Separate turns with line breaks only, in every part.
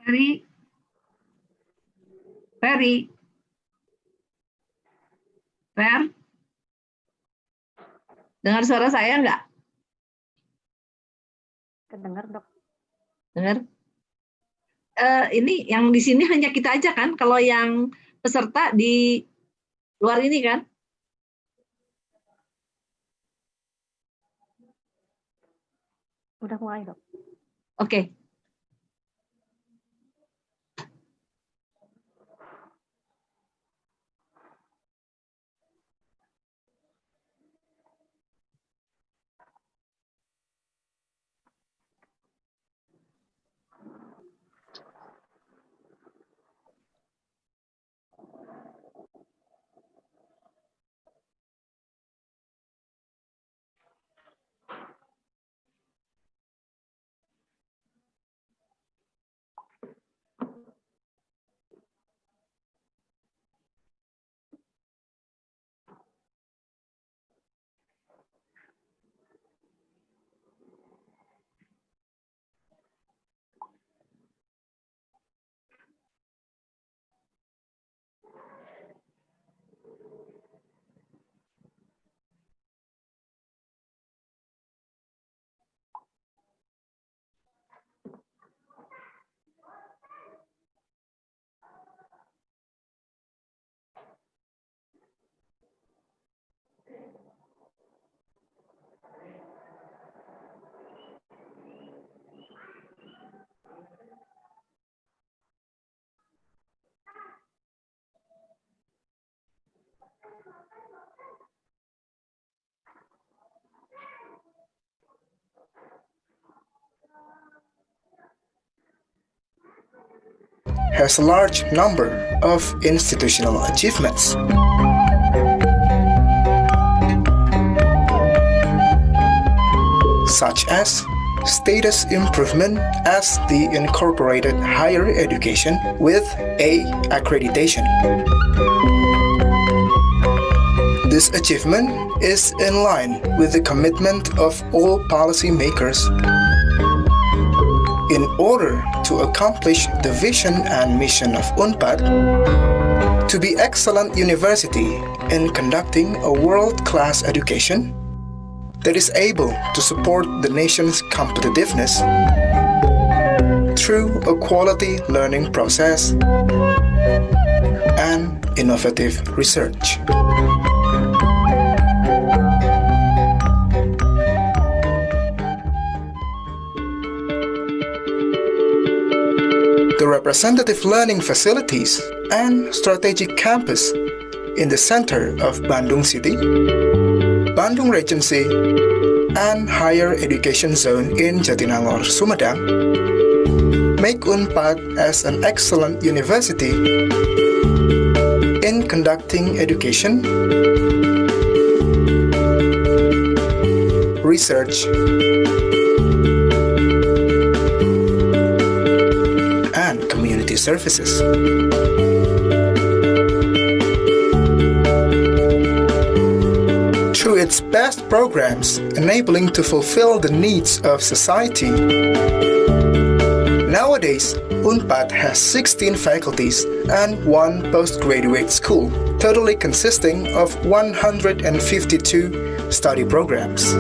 Ferry. Fer. Dengar suara saya nggak?
Kedengar, Dok.
Dengar. Ini yang di sini hanya kita aja kan? Kalau yang peserta di luar ini kan?
Udah mulai, Dok.
Oke.
Has a large number of institutional achievements. Such as status improvement as the incorporated higher education with A accreditation. This achievement is in line with the commitment of all policymakers in order to accomplish the vision and mission of UNPAD to be excellent university in conducting a world-class education that is able to support the nation's competitiveness through a quality learning process and innovative research. The representative learning facilities and strategic campus in the center of Bandung City, Bandung Regency, and higher education zone in Jatinangor, Sumedang make UNPAD as an excellent university in conducting education, research, and community services. Through its best programs enabling to fulfill the needs of society. Nowadays, UNPAD has 16 faculties and 1 postgraduate school, totally consisting of 152 study programs.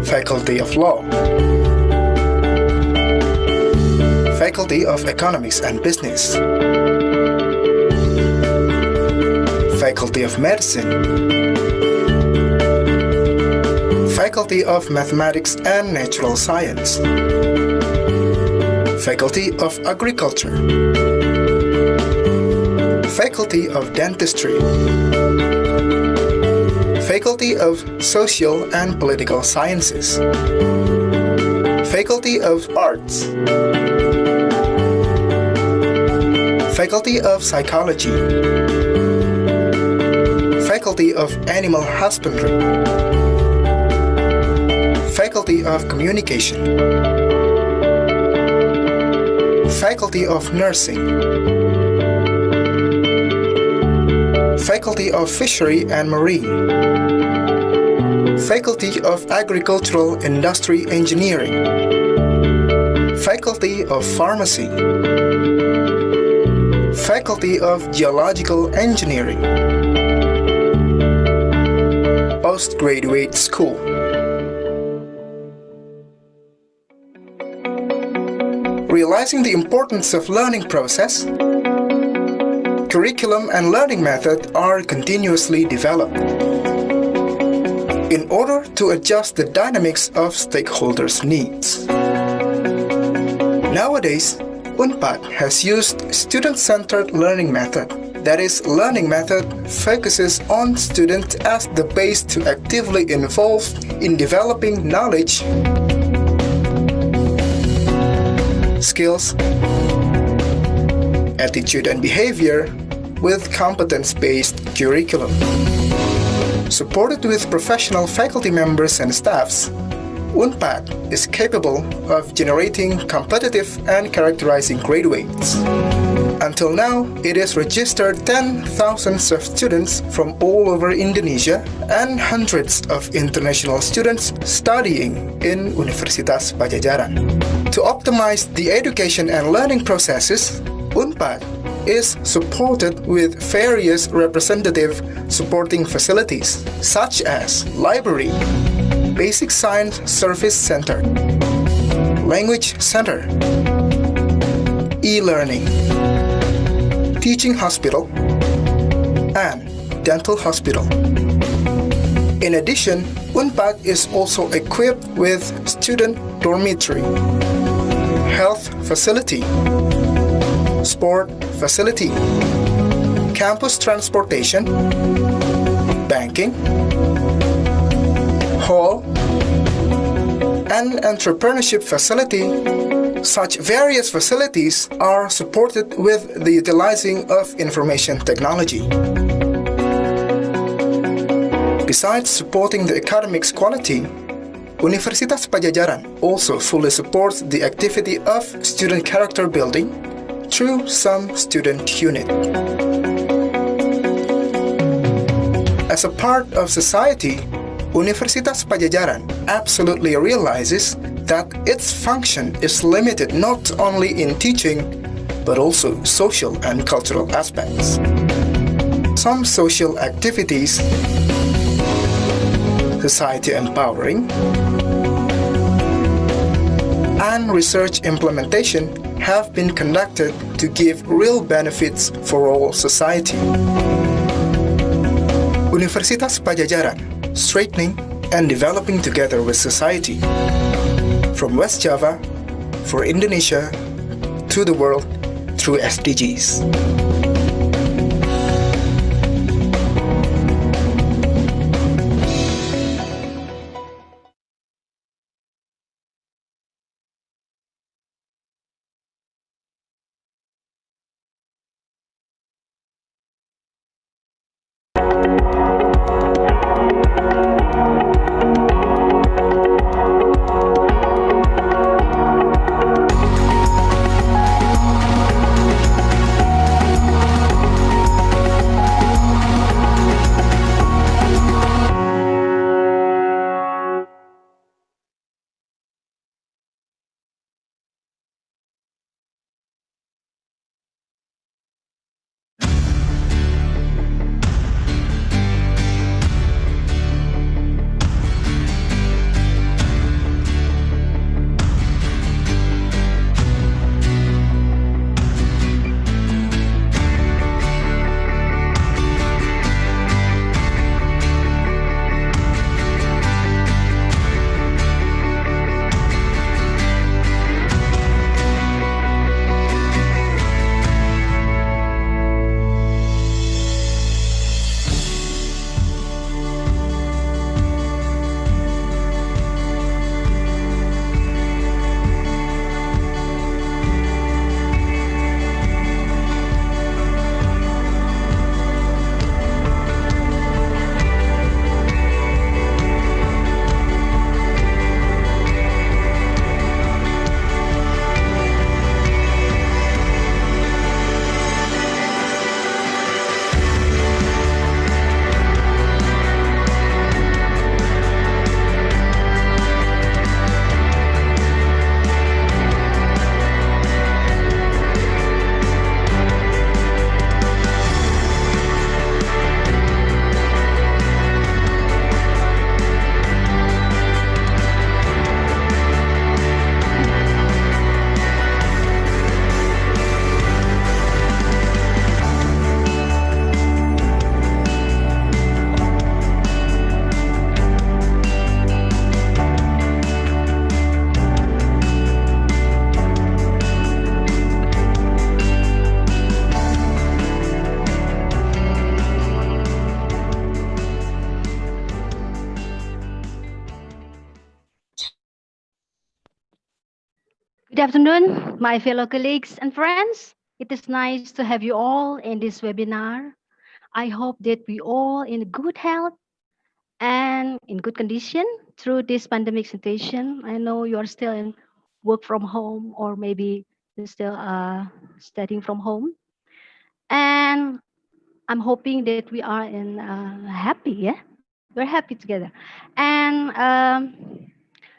Faculty of Law, Faculty of Economics and Business, Faculty of Medicine, Faculty of Mathematics and Natural Science, Faculty of Agriculture, Faculty of Dentistry, Faculty of Social and Political Sciences, Faculty of Arts, Faculty of Psychology, Faculty of Animal Husbandry, Faculty of Communication, Faculty of Nursing, Faculty of Fishery and Marine, Faculty of Agricultural Industry Engineering, Faculty of Pharmacy, Faculty of Geological Engineering, Postgraduate School. Realizing the importance of learning process, curriculum and learning method are continuously developed in order to adjust the dynamics of stakeholders' needs. Nowadays, UNPAD has used student-centered learning method. That is, learning method focuses on student as the base to actively involve in developing knowledge, skills, attitude and behavior with competence-based curriculum. Supported with professional faculty members and staffs, UNPAD is capable of generating competitive and characterizing graduates. Until now, it has registered 10,000 of students from all over Indonesia and hundreds of international students studying in Universitas Padjadjaran. To optimize the education and learning processes, UNPAD is supported with various representative supporting facilities such as library, Basic Science Service Center, Language Center, e-learning, Teaching Hospital, and Dental Hospital. In addition, UNPAD is also equipped with student dormitory, health facility, sport facility, campus transportation, banking, hall, and entrepreneurship facility. Such various facilities are supported with the utilizing of information technology. Besides supporting the academics quality, Universitas Padjadjaran also fully supports the activity of student character building through some student unit. As a part of society, Universitas Padjadjaran absolutely realizes that its function is limited not only in teaching, but also social and cultural aspects. Some social activities, society empowering, and research implementation have been conducted to give real benefits for all society. Universitas Padjadjaran, straightening and developing together with society. From West Java, for Indonesia, to the world, through SDGs.
Good afternoon, my fellow colleagues and friends. It is nice to have you all in this webinar. I hope that we all in good health and in good condition through this pandemic situation. I know you are still in work from home or maybe you're still studying from home. And I'm hoping that we are in happy, yeah? We're happy together. And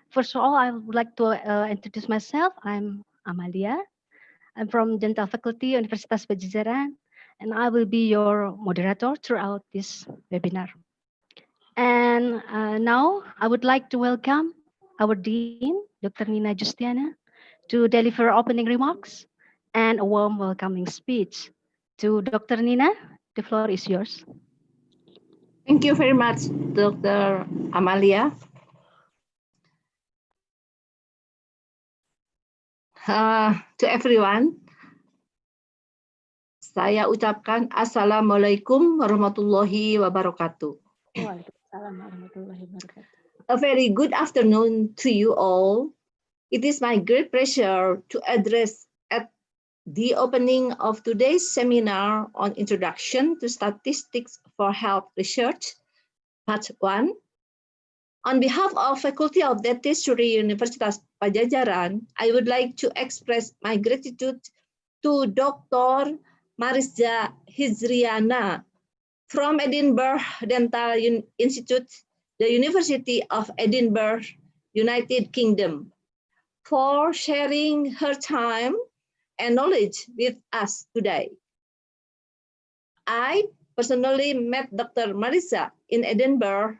first of all, I would like to introduce myself. I'm Amalia. I'm from Dental Faculty, Universitas Pajajaran, and I will be your moderator throughout this webinar. And now I would like to welcome our Dean, Dr. Nina Justiana, to deliver opening remarks and a warm welcoming speech. To Dr. Nina, the floor is yours.
Thank you very much, Dr. Amalia. To everyone, saya ucapkan Assalamualaikum warahmatullahi wabarakatuh.
Waalaikumsalam warahmatullahi wabarakatuh.
A very good afternoon to you all. It is my great pleasure to address at the opening of today's seminar on Introduction to Statistics for Health Research, Part 1. On behalf of Faculty of Dentistry, Universitas Pajajaran, I would like to express my gratitude to Dr. Marisja Hizriana from Edinburgh Dental Institute, the University of Edinburgh, United Kingdom, for sharing her time and knowledge with us today. I personally met Dr. Marisa in Edinburgh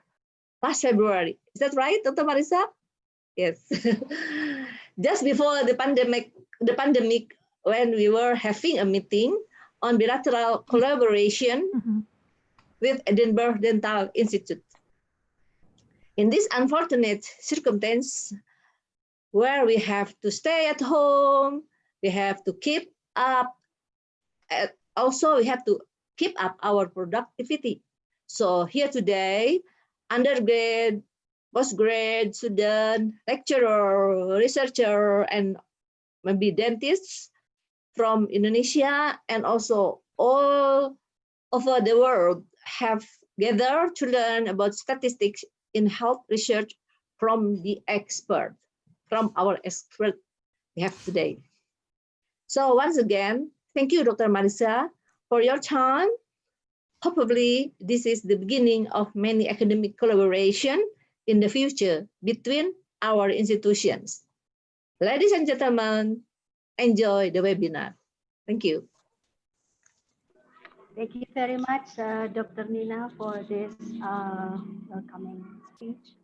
last February. Is that right, Dr. Marisa? Yes. Just before the pandemic, when we were having a meeting on bilateral collaboration with Edinburgh Dental Institute. In this unfortunate circumstance, where we have to stay at home, we have to keep up, also we have to keep up our productivity. So here today, undergrad, postgrad student, lecturer, researcher, and maybe dentists from Indonesia and also all over the world have gathered to learn about statistics in health research from our expert we have today. So once again, thank you, Dr. Marisa, for your time. Hopefully, this is the beginning of many academic collaboration in the future between our institutions. Ladies and gentlemen, enjoy the webinar. Thank you.
Thank you very much, Dr. Nina, for this welcoming speech.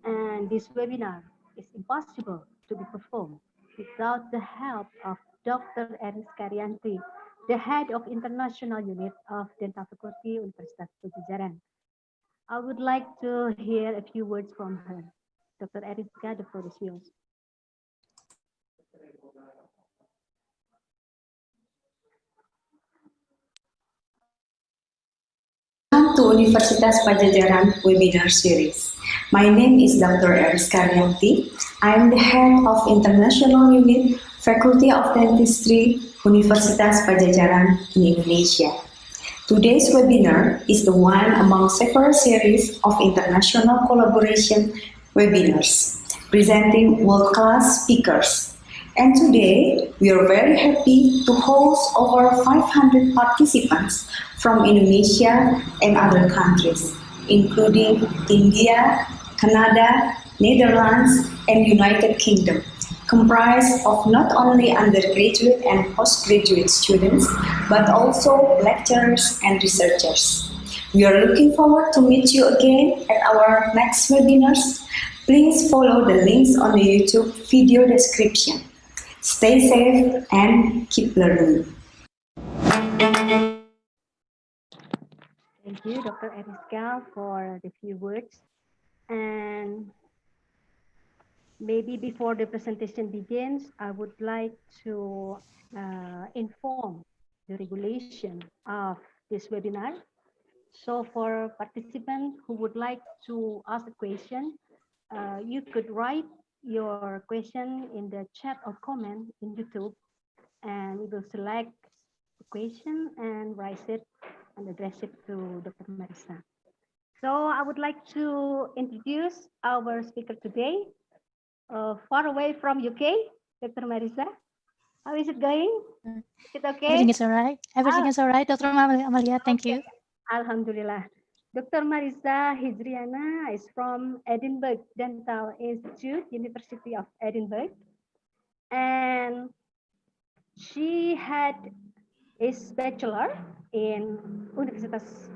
And this webinar is impossible to be performed without the help of Dr. Eris Karyanti, the head of International Unit of Dental Faculty, Universitas Pajajaran. I would like to hear a few words from her. Dr. Eriska, the floor is yours.
Welcome to Universitas Pajajaran webinar series. My name is Dr. Eris Karyanti. I am the head of International Unit, Faculty of Dentistry, Universitas Pajajaran in Indonesia. Today's webinar is the one among several series of international collaboration webinars, presenting world-class speakers. And today, we are very happy to host over 500 participants from Indonesia and other countries, including India, Canada, Netherlands, and United Kingdom, comprised of not only undergraduate and postgraduate students, but also lecturers and researchers. We are looking forward to meet you again at our next webinars. Please follow the links on the YouTube video description. Stay safe and keep learning.
Thank you, Dr. Eriska, for the few words. And maybe before the presentation begins, I would like to inform the regulation of this webinar. So for participants who would like to ask a question, you could write your question in the chat or comment in YouTube, and we will select the question and raise it and address it to Dr. Marisa. So I would like to introduce our speaker today, far away from UK, Dr. Marisa. How is it going? Is it okay?
Everything is all right. Everything is all right, Dr. Amalia. Thank you.
Alhamdulillah. Dr. Marisa Hijriana is from Edinburgh Dental Institute, University of Edinburgh. And she had his bachelor in Universitas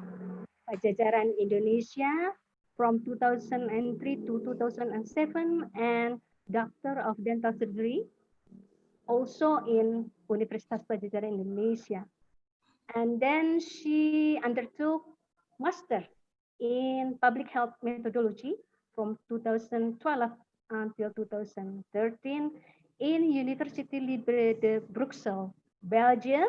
Pajajaran Indonesia from 2003 to 2007 and Doctor of Dental Surgery also in Universitas Pajajaran Indonesia. And then she undertook master in public health methodology from 2012 until 2013 in University Libre de Bruxelles, Belgium.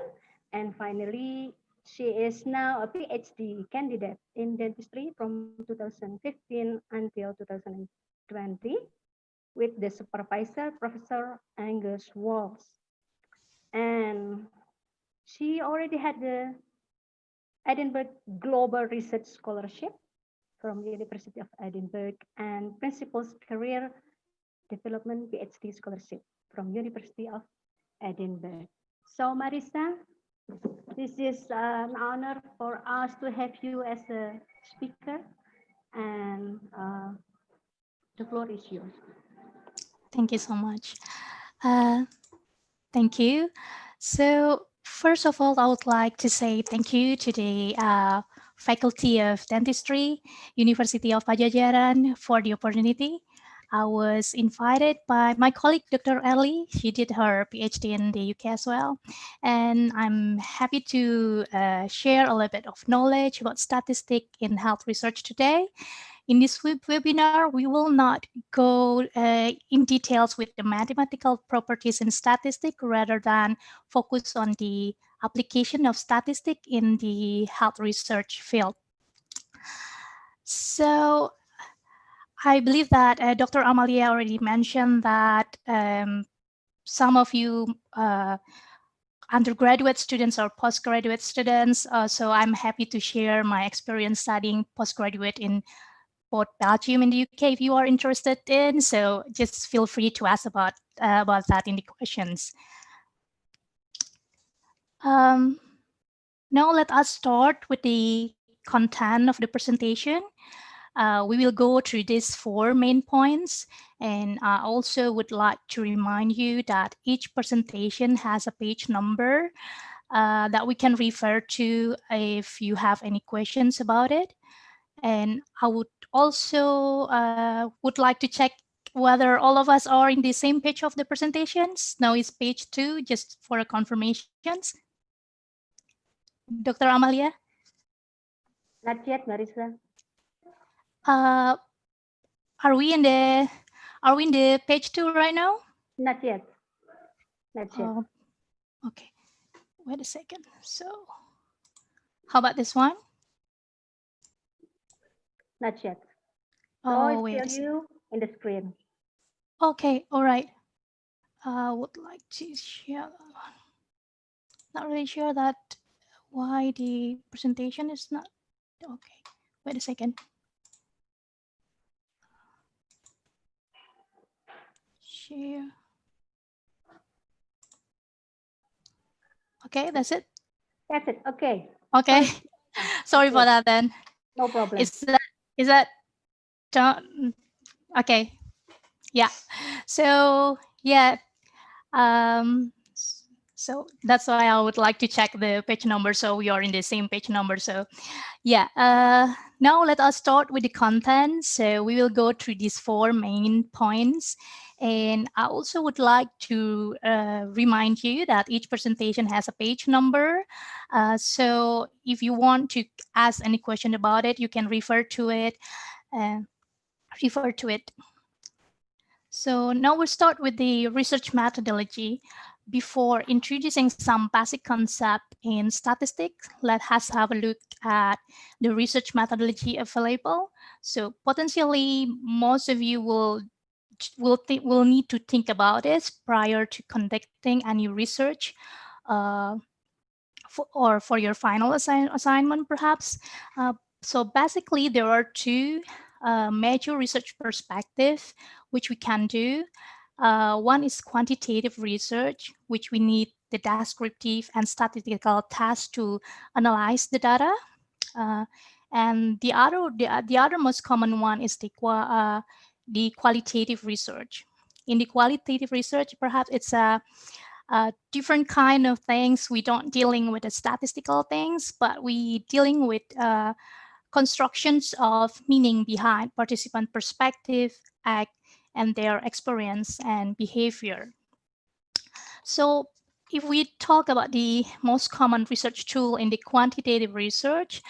And finally, she is now a PhD candidate in dentistry from 2015 until 2020 with the supervisor, Professor Angus Walls. And she already had the Edinburgh Global Research Scholarship from the University of Edinburgh and Principal's Career Development PhD Scholarship from University of Edinburgh. So Marisa, this is an honor for us to have you as a speaker, and the floor is yours.
Thank you so much. Thank you. So first of all, I would like to say thank you to the Faculty of Dentistry, University of Pajajaran for the opportunity. I was invited by my colleague, Dr. Ellie. She did her PhD in the UK as well. And I'm happy to share a little bit of knowledge about statistics in health research today. In this webinar, we will not go in details with the mathematical properties in statistics rather than focus on the application of statistics in the health research field. So I believe that Dr. Amalia already mentioned that some of you undergraduate students or postgraduate students. So I'm happy to share my experience studying postgraduate in both Belgium and the UK if you are interested in. So just feel free to ask about that in the questions. Now let us start with the content of the presentation. We will go through these 4 main points, and I also would like to remind you that each presentation has a page number that we can refer to if you have any questions about it. And I would also would like to check whether all of us are in the same page of the presentations. Now it's page 2, just for confirmations. Dr. Amalia?
Not yet, Marisa.
Are we in the page 2 right now?
Not yet. Not yet.
Okay. Wait a second. So how about this one?
Not yet.
Oh,
it's
wait.
still you in the screen.
Okay, all right. I would like to share that one. Not really sure that why the presentation is not okay. Wait a second. Share. Okay, that's it.
That's it. Okay.
Okay. Sorry for that then.
No problem.
Is that done? Okay. Yeah. So yeah. So that's why I would like to check the page number so we are in the same page number. So yeah. Now let us start with the content. So we will go through these 4 main points. And I also would like to remind you that each presentation has a page number. So if you want to ask any question about it, you can refer to it. So now we'll start with the research methodology. Before introducing some basic concept in statistics, let us have a look at the research methodology available. So potentially most of you will will need to think about this prior to conducting any research for your final assignment, perhaps. So basically, there are two major research perspectives which we can do. One is quantitative research, which we need the descriptive and statistical tasks to analyze the data. And the other most common one is the qualitative research. In the qualitative research, perhaps it's a different kind of things. We don't dealing with the statistical things, but we dealing with constructions of meaning behind participant perspective, act, and their experience and behavior. So if we talk about the most common research tool in the quantitative research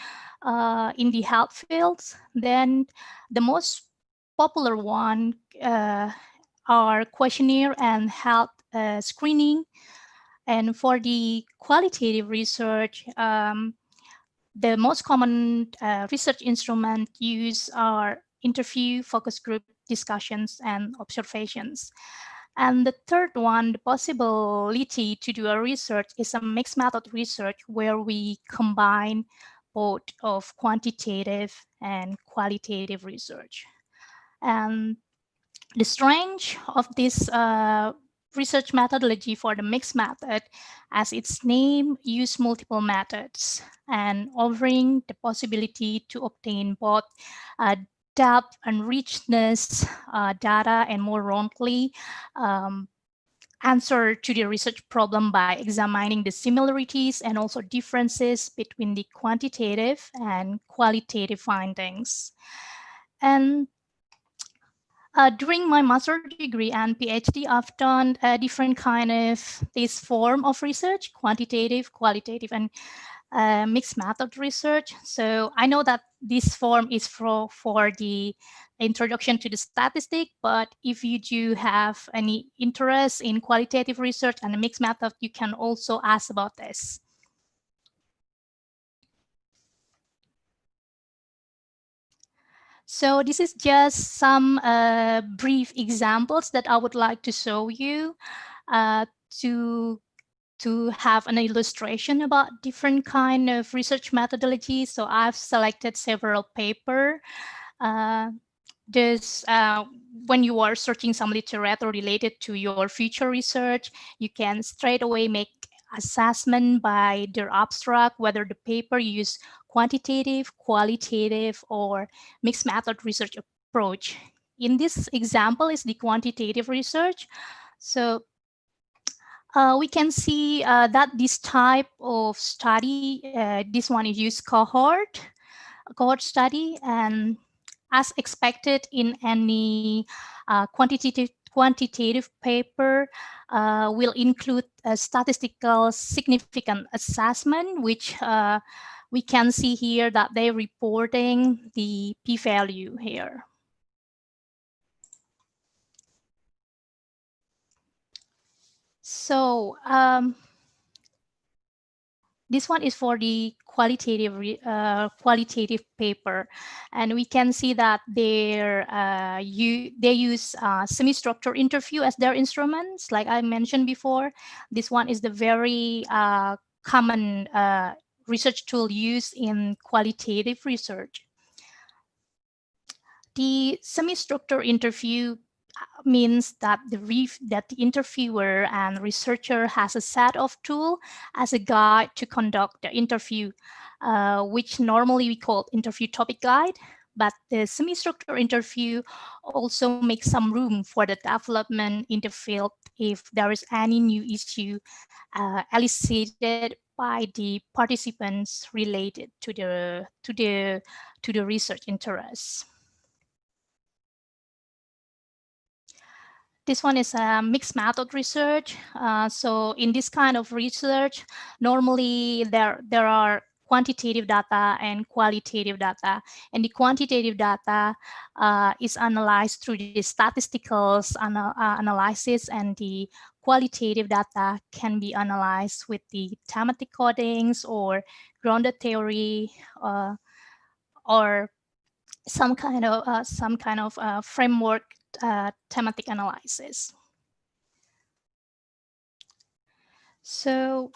in the health fields, then the most popular one are questionnaire and health screening. And for the qualitative research, the most common research instrument used are interview, focus group discussions, and observations. And the third one, the possibility to do a research is a mixed method research where we combine both of quantitative and qualitative research. And the strength of this research methodology for the mixed method, as its name, use multiple methods and offering the possibility to obtain both depth and richness data, and more wrongly, answer to the research problem by examining the similarities and also differences between the quantitative and qualitative findings. And during my master degree and PhD, I've done a different kind of this form of research, quantitative, qualitative, and mixed method research. So I know that this form is for the introduction to the statistic, but if you do have any interest in qualitative research and a mixed method, you can also ask about this. So this is just some brief examples that I would like to show you to have an illustration about different kind of research methodologies. So I've selected several paper. When you are searching some literature related to your future research, you can straight away make assessment by their abstract, whether the paper use quantitative, qualitative, or mixed method research approach. In this example is the quantitative research. So we can see that this type of study, this one is used cohort study, and as expected in any quantitative paper, will include a statistical significant assessment, which we can see here that they're reporting the p-value here. So this one is for the qualitative paper, and we can see that they use semi-structured interview as their instruments. Like I mentioned before, this one is the very common research tool used in qualitative research. The semi-structured interview means that the interviewer and researcher has a set of tools as a guide to conduct the interview, which normally we call interview topic guide. But the semi-structured interview also makes some room for the development in the field if there is any new issue elicited by the participants related to the research interests. This one is a mixed method research. So in this kind of research, normally there are quantitative data and qualitative data. And the quantitative data is analyzed through the statistical analysis, and the qualitative data can be analyzed with the thematic codings or grounded theory or some kind of framework thematic analysis. So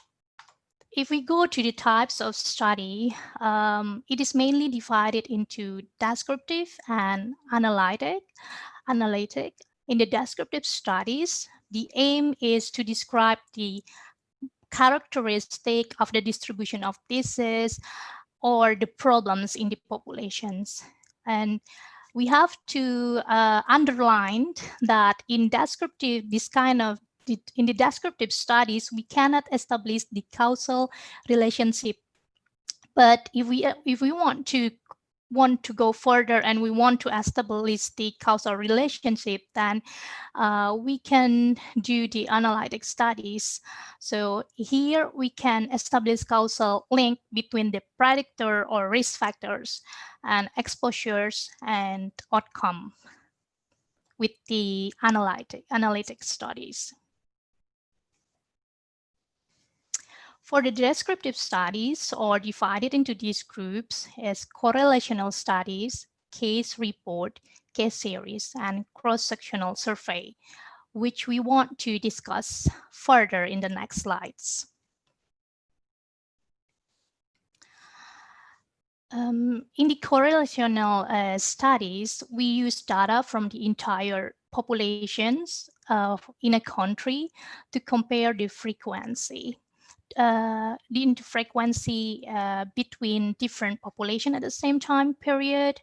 if we go to the types of study, it is mainly divided into descriptive and analytic. In the descriptive studies, the aim is to describe the characteristic of the distribution of disease or the problems in the populations. And we have to underline that in descriptive, in the descriptive studies, we cannot establish the causal relationship. But if we want to go further and we want to establish the causal relationship, then we can do the analytic studies. So here we can establish causal link between the predictor or risk factors and exposures and outcome with the analytic studies. For the descriptive studies, are divided into these groups as correlational studies, case report, case series, and cross-sectional survey, which we want to discuss further in the next slides. In the correlational studies, we use data from the entire populations in a country to compare the frequency. The frequency between different population at the same time period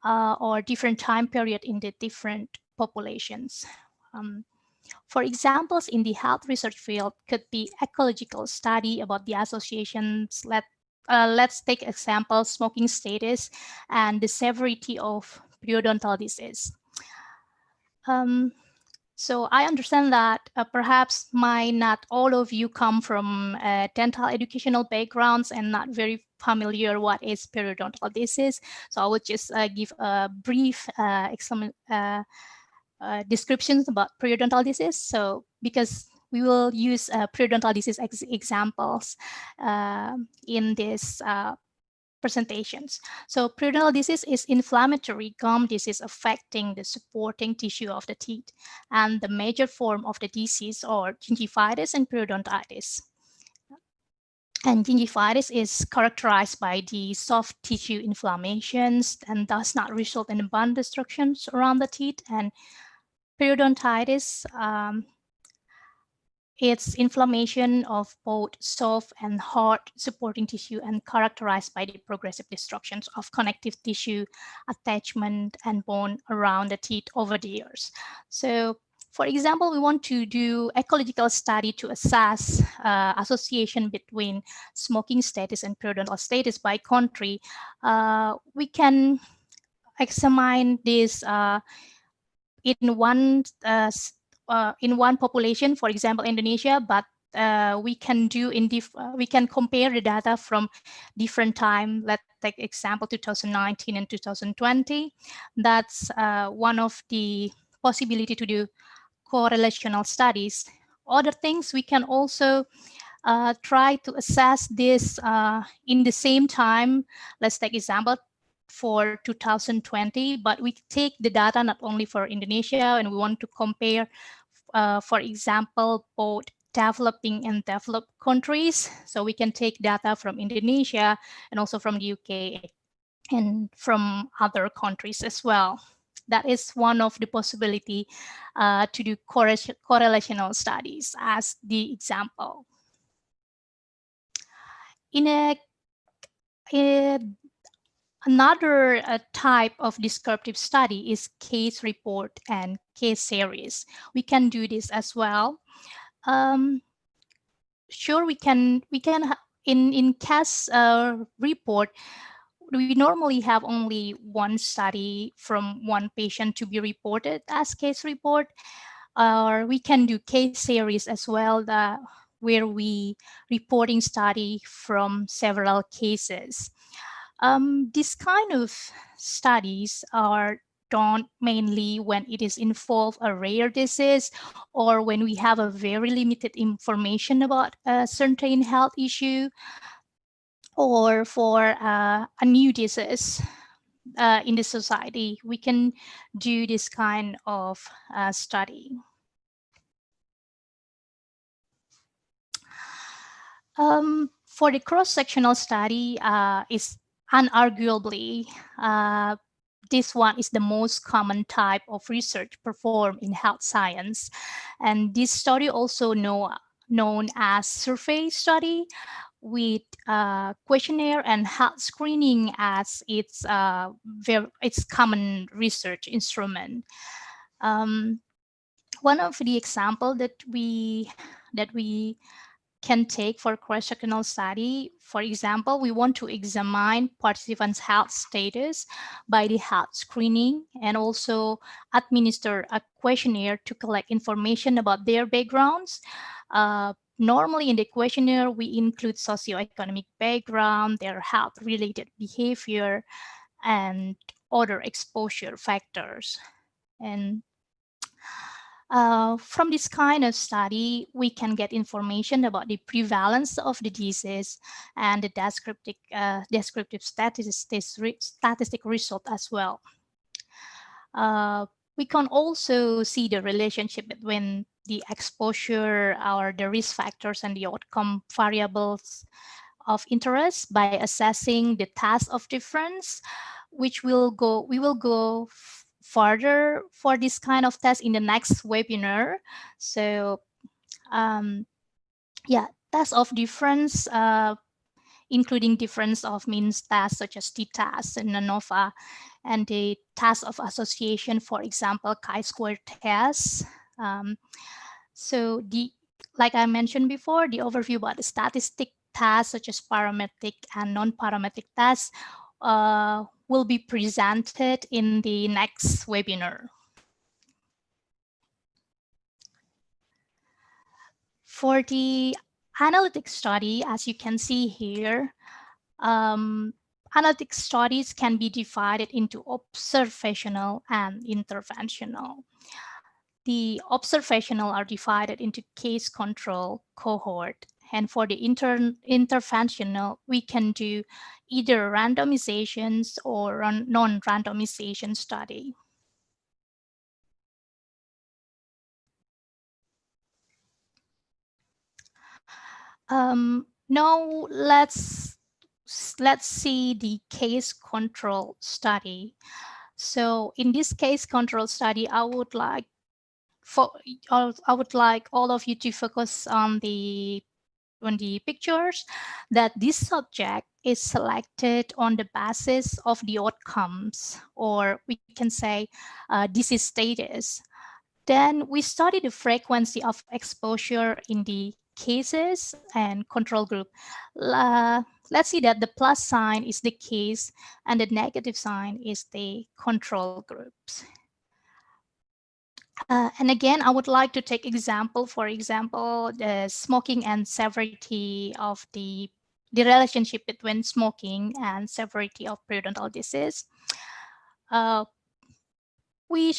or different time period in the different populations. For examples in the health research field could be ecological study about the associations. Let's take example, smoking status and the severity of periodontal disease. So I understand that perhaps not all of you come from dental educational backgrounds and not very familiar what is periodontal disease. So I would just give a brief descriptions about periodontal disease. So because we will use periodontal disease examples in this presentations. So periodontal disease is inflammatory gum disease affecting the supporting tissue of the teeth, and the major form of the disease are gingivitis and periodontitis. And gingivitis is characterized by the soft tissue inflammations and does not result in bone destructions around the teeth. And periodontitis, it's inflammation of both soft and hard supporting tissue and characterized by the progressive disruptions of connective tissue, attachment, and bone around the teeth over the years. So, for example, we want to do ecological study to assess association between smoking status and periodontal status by country. We can examine this in one population, for example, Indonesia, but we can compare the data from different time. Let's take example 2019 and 2020. That's one of the possibility to do correlational studies. Other things we can also try to assess this in the same time. Let's take example for 2020, but we take the data not only for Indonesia, and we want to compare, for example, both developing and developed countries. So we can take data from Indonesia and also from the UK and from other countries as well. That is one of the possibility to do correlational studies as the example. Another type of descriptive study is case report and case series. We can do this as well. Sure, we can in case report, we normally have only one study from one patient to be reported as case report, or we can do case series as well, where we reporting study from several cases. This kind of studies are done mainly when it is involve a rare disease or when we have a very limited information about a certain health issue or for a new disease. in the society, we can do this kind of study. For the cross-sectional study, is unarguably this one is the most common type of research performed in health science, and this study also known as survey study, with questionnaire and health screening as its common research instrument. One of the example that we can take for cross-sectional study, for example, we want to examine participants' health status by the health screening and also administer a questionnaire to collect information about their backgrounds. Normally in the questionnaire, we include socioeconomic background, their health-related behavior, and other exposure factors. And from this kind of study, we can get information about the prevalence of the disease and the descriptive statistic result as well. We can also see the relationship between the exposure or the risk factors and the outcome variables of interest by assessing the task of difference, which we will go further for this kind of test in the next webinar. So yeah, task of difference, including difference of means tasks such as t-task and ANOVA, and the task of association, for example, chi-square test. So like I mentioned before, the overview about the statistic tasks such as parametric and non-parametric tasks will be presented in the next webinar. For the analytic study, as you can see here, analytic studies can be divided into observational and interventional. The observational are divided into case control, cohort, and for the interventional, we can do either randomizations or non-randomization study. Now let's see the case control study. So in this case control study, I would like all of you to focus on the pictures, that this subject is selected on the basis of the outcomes, or we can say disease status. Then we study the frequency of exposure in the cases and control group. Let's see that the plus sign is the case and the negative sign is the control groups. And again, I would like to take example, for example, the smoking and severity of the relationship between smoking and severity of periodontal disease. We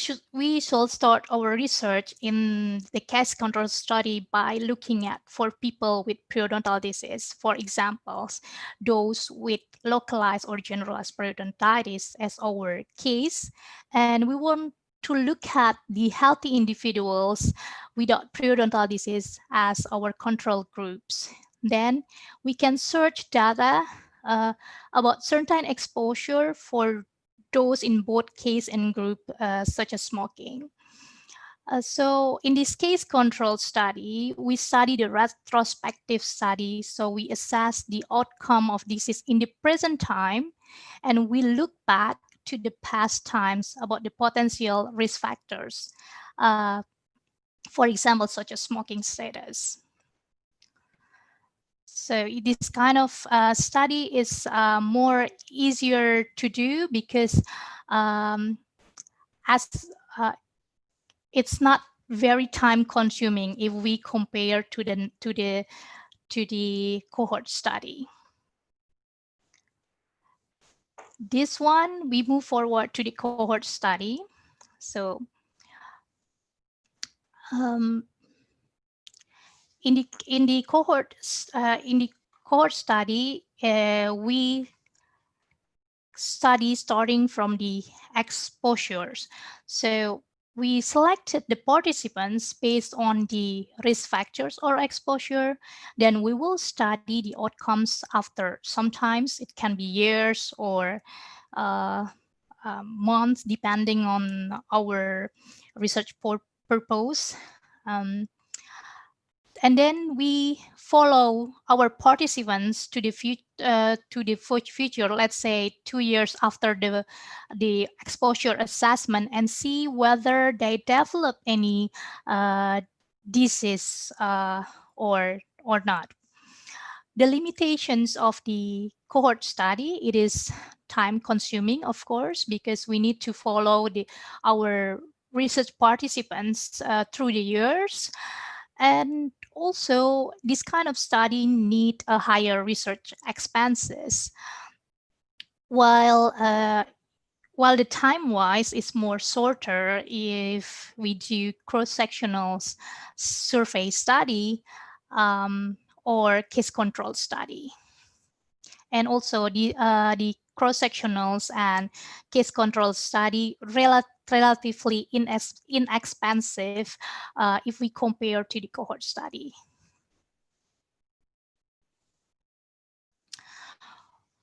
shall start our research in the case control study by looking at for people with periodontal disease, for examples, those with localized or generalized periodontitis as our case. And we want to look at the healthy individuals without periodontal disease as our control groups. Then we can search data about certain exposure for those in both case and group, such as smoking. So in this case control study, we study the retrospective study. So we assess the outcome of disease in the present time, and we look back to the past times about the potential risk factors, for example, such as smoking status. So this kind of study is more easier to do because it's not very time consuming if we compare to the cohort study. This one, we move forward to the cohort study. So in the cohort study, we study starting from the exposures. So we selected the participants based on the risk factors or exposure. Then we will study the outcomes after. Sometimes it can be years or months, depending on our research purpose. And then we follow our participants to the future, let's say 2 years after the exposure assessment, and see whether they develop any disease or not. The limitations of the cohort study, it is time consuming, of course, because we need to follow our research participants through the years. And also, this kind of study need a higher research expenses. While the time-wise is more shorter if we do cross-sectional survey study or case control study. And also the cross-sectionals and case control study relatively inexpensive if we compare to the cohort study.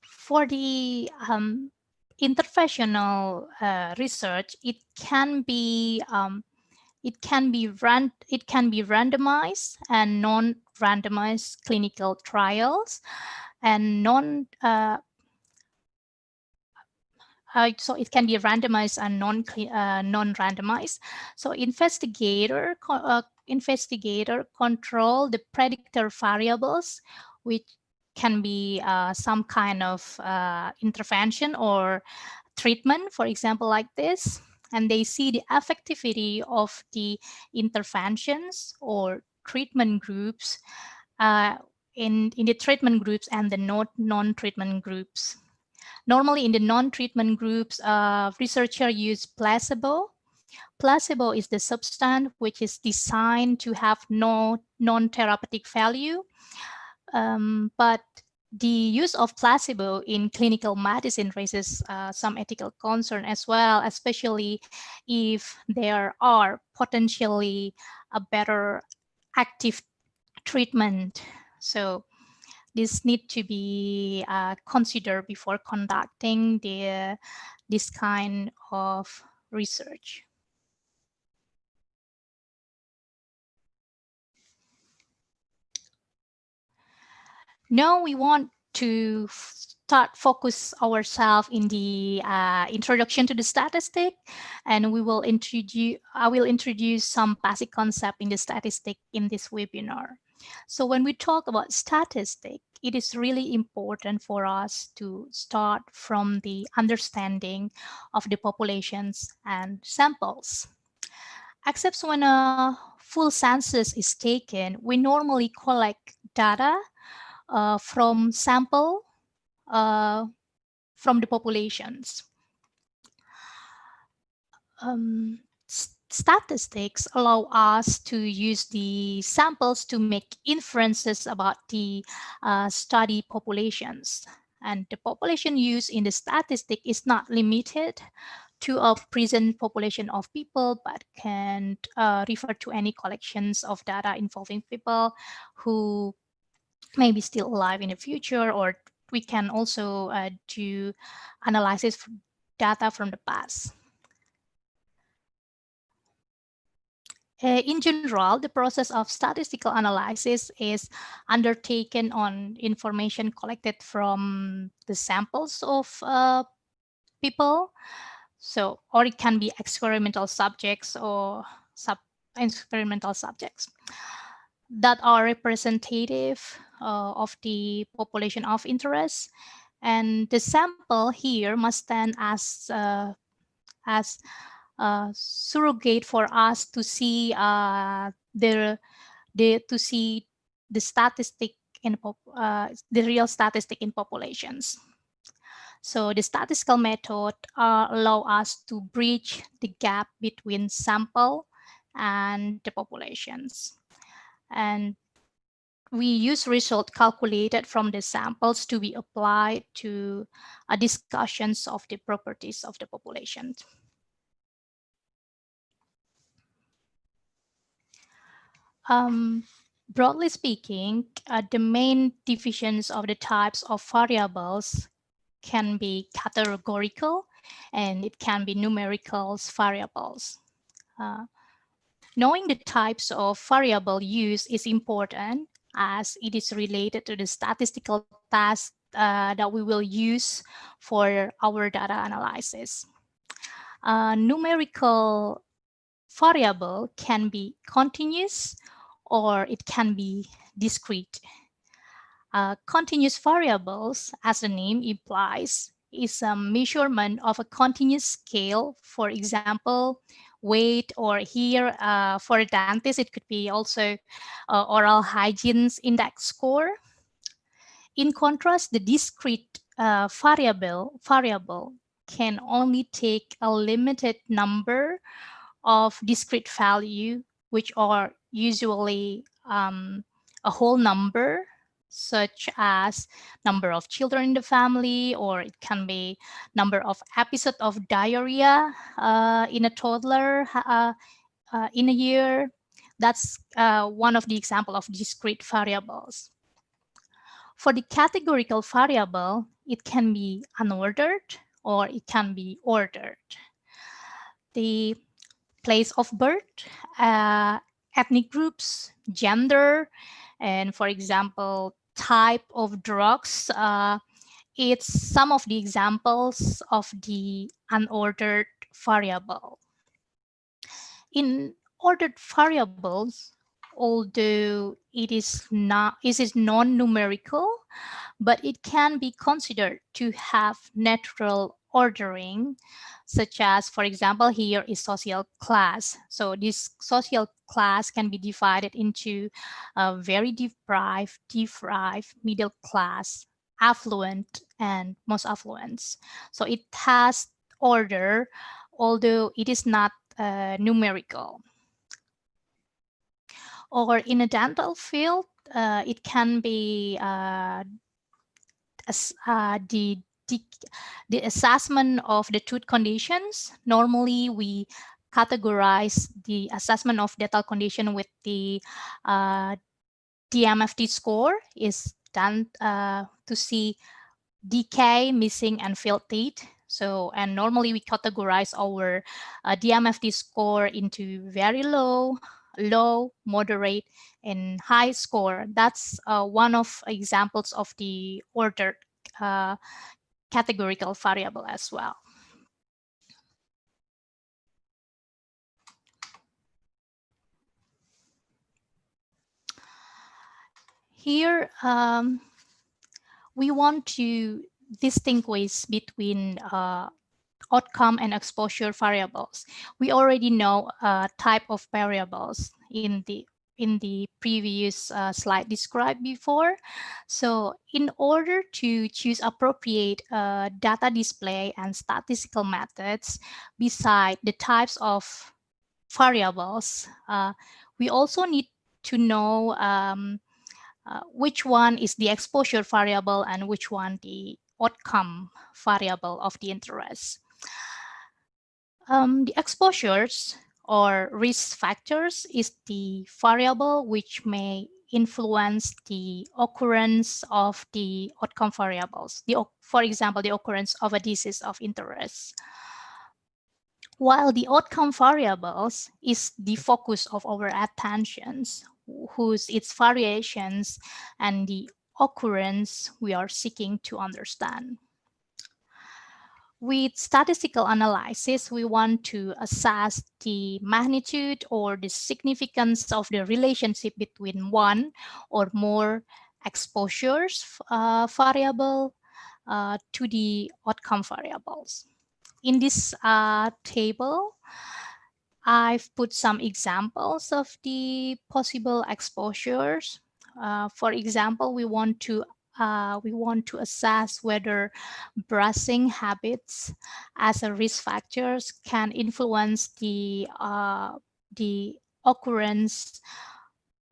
For the interventional research, it can be randomized and non-randomized clinical trials, and so it can be randomized and non-randomized. So investigator control the predictor variables, which can be some kind of intervention or treatment, for example, like this. And they see the effectivity of the interventions or treatment groups in the treatment groups and the non-treatment groups. Normally in the non-treatment groups, researchers use placebo. Placebo is the substance which is designed to have no non-therapeutic value. But the use of placebo in clinical medicine raises some ethical concern as well, especially if there are potentially a better active treatment. So this need to be considered before conducting this kind of research. Now we want to start focus ourselves in the introduction to the statistic, and I will introduce some basic concept in the statistic in this webinar. So when we talk about statistic, it is really important for us to start from the understanding of the populations and samples. Except when a full census is taken, we normally collect data from sample from the populations. Statistics allow us to use the samples to make inferences about the study populations. And the population used in the statistic is not limited to a present population of people, but can refer to any collections of data involving people who may be still alive in the future, or we can also do analysis data from the past. In general, the process of statistical analysis is undertaken on information collected from the samples of people. So, or it can be experimental subjects or experimental subjects that are representative of the population of interest. And the sample here must stand as surrogate for us to see the statistic in the real statistic in populations. So the statistical method allow us to bridge the gap between sample and the populations. And we use result calculated from the samples to be applied to discussions of the properties of the population. Broadly speaking, the main divisions of the types of variables can be categorical and it can be numerical variables. Knowing the types of variable used is important as it is related to the statistical task that we will use for our data analysis. Numerical variable can be continuous or it can be discrete. Continuous variables, as the name implies, is a measurement of a continuous scale. For example, weight, or here for a dentist, it could be also oral hygiene index score. In contrast, the discrete variable can only take a limited number of discrete value, which are usually a whole number, such as number of children in the family, or it can be number of episodes of diarrhea in a toddler in a year. That's one of the example of discrete variables. For the categorical variable, it can be unordered or it can be ordered. The place of birth, ethnic groups, gender, and for example, type of drugs. It's some of the examples of the unordered variable. In ordered variables, although it is non-numerical, but it can be considered to have natural ordering, such as, for example, here is social class. So this social class can be divided into very deprived, middle class, affluent, and most affluent. So it has order, although it is not numerical. Or in a dental field, it can be the assessment of the tooth conditions. Normally, we categorize the assessment of dental condition with the DMFT score is done to see decay, missing, and failed teeth. So, and normally we categorize our DMFT score into very low, moderate, and high score. That's one of examples of the ordered categorical variable as well. Here, we want to distinguish between outcome and exposure variables. We already know type of variables in the previous slide described before. So in order to choose appropriate data display and statistical methods beside the types of variables, we also need to know which one is the exposure variable and which one the outcome variable of the interest. The exposures or risk factors is the variable which may influence the occurrence of the outcome variables. For example, the occurrence of a disease of interest. While the outcome variables is the focus of our attentions, whose its variations and the occurrence we are seeking to understand. With statistical analysis, we want to assess the magnitude or the significance of the relationship between one or more exposures variable to the outcome variables. In this table, I've put some examples of the possible exposures. For example, we want to assess whether brushing habits as a risk factors can influence the occurrence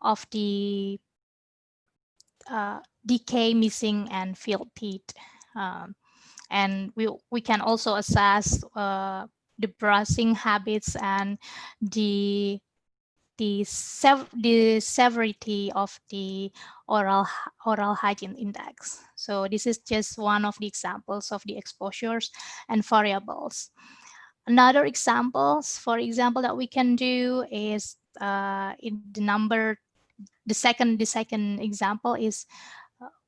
of the decay, missing, and filled teeth. And we can also assess the brushing habits and the severity of the oral hygiene index. So this is just one of the examples of the exposures and variables. Another examples, for example, that we can do is in the second example is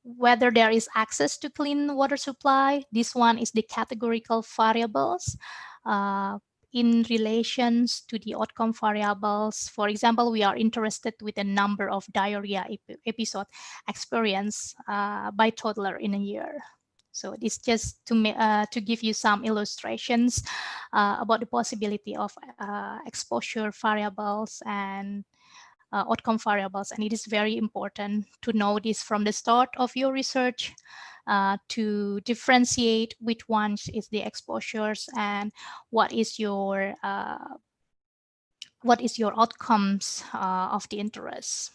whether there is access to clean water supply. This one is the categorical variables in relations to the outcome variables. For example, we are interested with the number of diarrhea episode experienced by toddler in a year. So it's just to give you some illustrations about the possibility of exposure variables and outcome variables. And it is very important to know this from the start of your research to differentiate which ones is the exposures and what is your outcomes of the interest.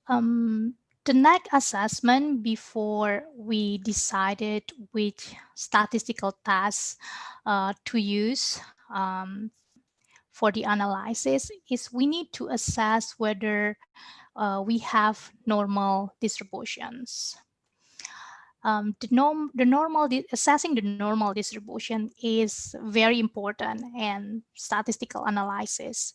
The next assessment before we decided which statistical tasks to use for the analysis is we need to assess whether we have normal distributions. Assessing the normal distribution is very important in statistical analysis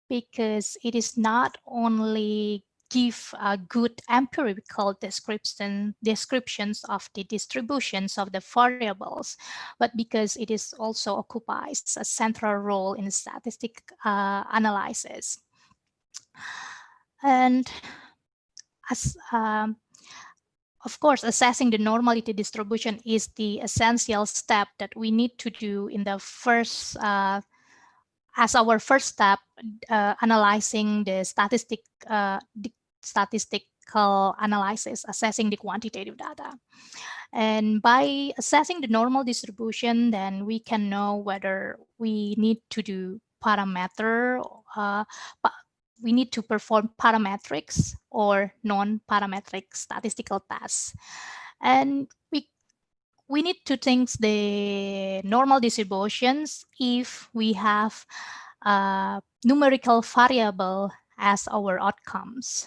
because it is not only give a good empirical descriptions of the distributions of the variables, but because it is also occupies a central role in statistic analysis. And as of course, assessing the normality distribution is the essential step that we need to do in the first as our first step, analyzing the statistical analysis, assessing the quantitative data. And by assessing the normal distribution, then we can know whether we need to do we need to perform parametrics or non-parametric statistical tasks. And we need to think the normal distributions if we have a numerical variable as our outcomes.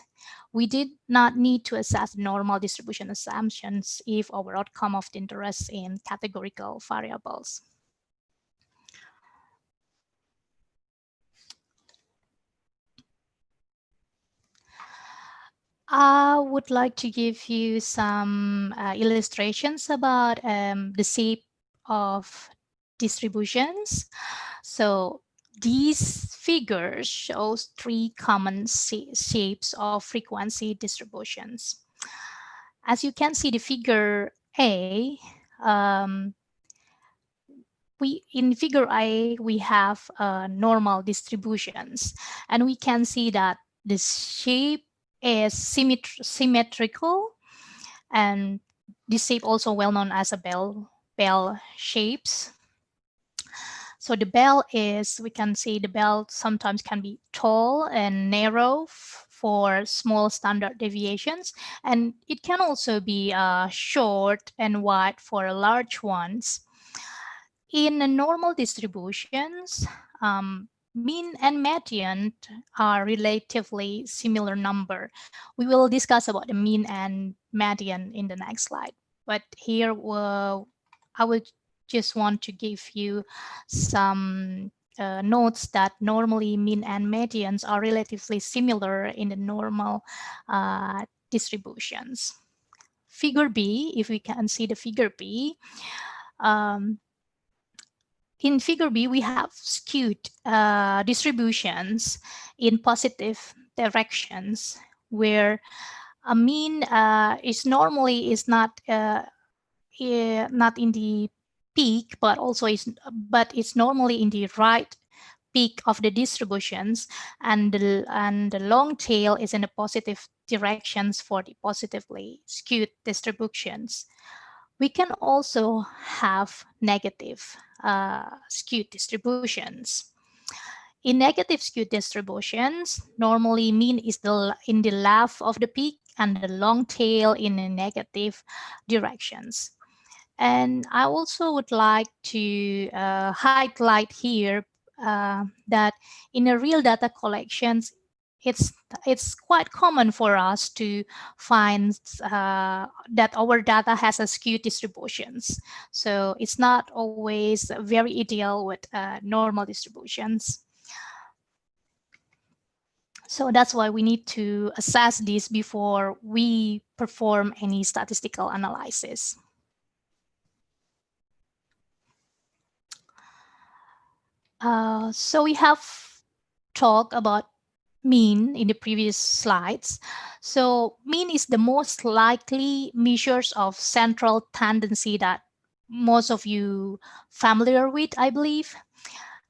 We did not need to assess normal distribution assumptions if our outcome of the interest in categorical variables. I would like to give you some illustrations about the shape of distributions. So these figures shows three common shapes of frequency distributions. As you can see, the figure A, in figure A, we have normal distributions, and we can see that the shape is symmetrical, and this shape also well known as a bell shapes. So the bell is, we can see the bell sometimes can be tall and narrow for small standard deviations, and it can also be short and wide for large ones. In normal distributions, mean and median are relatively similar number. We will discuss about the mean and median in the next slide. But here I would just want to give you some notes that normally mean and medians are relatively similar in the normal distributions. Figure B, if we can see the figure B, in figure B, we have skewed distributions in positive directions, where a mean is normally not in the peak, but it's normally in the right peak of the distributions, and the long tail is in the positive directions for the positively skewed distributions. We can also have negative skewed distributions. In negative skewed distributions, normally mean is in the left of the peak and the long tail in the negative directions. And I also would like to highlight here that in a real data collections, it's quite common for us to find that our data has a skewed distributions. So it's not always very ideal with normal distributions. So that's why we need to assess this before we perform any statistical analysis. So we have talked about mean in the previous slides. So mean is the most likely measures of central tendency that most of you familiar with, I believe.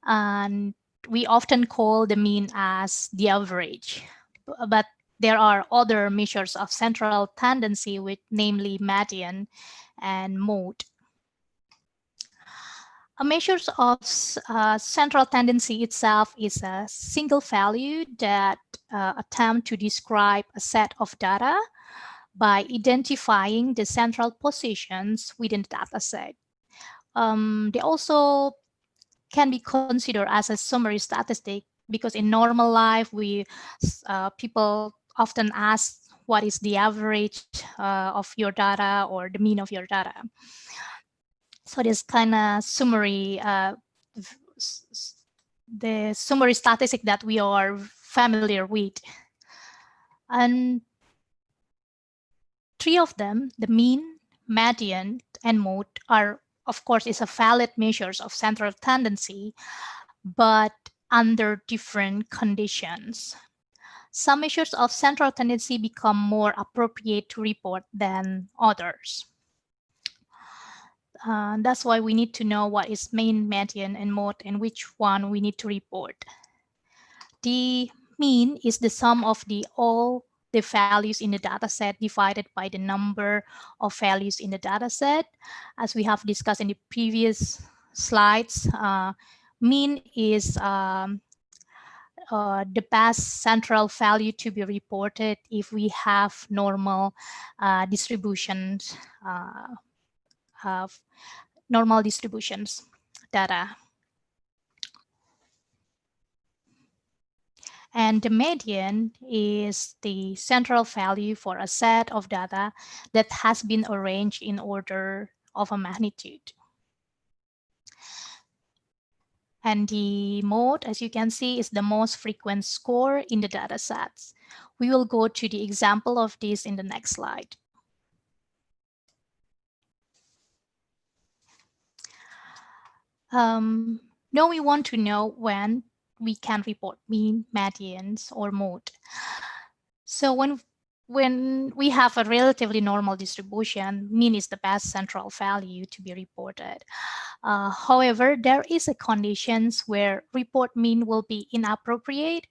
And we often call the mean as the average. But there are other measures of central tendency, with namely median and mode. A measure of central tendency itself is a single value that attempt to describe a set of data by identifying the central positions within the data set. They also can be considered as a summary statistic, because in normal life, people often ask what is the average of your data or the mean of your data. So this kind of summary, the summary statistic that we are familiar with. And three of them, the mean, median, and mode, are, of course, is a valid measures of central tendency, but under different conditions. Some measures of central tendency become more appropriate to report than others. That's why we need to know what is mean, median, and mode, and which one we need to report. The mean is the sum of all the values in the data set divided by the number of values in the data set. As we have discussed in the previous slides, mean is the best central value to be reported if we have normal distributions normal distributions data. And the median is the central value for a set of data that has been arranged in order of a magnitude. And the mode, as you can see, is the most frequent score in the data sets. We will go to the example of this in the next slide. Now we want to know when we can report mean, medians, or mode. So when we have a relatively normal distribution, mean is the best central value to be reported. However, there is a conditions where report mean will be inappropriate.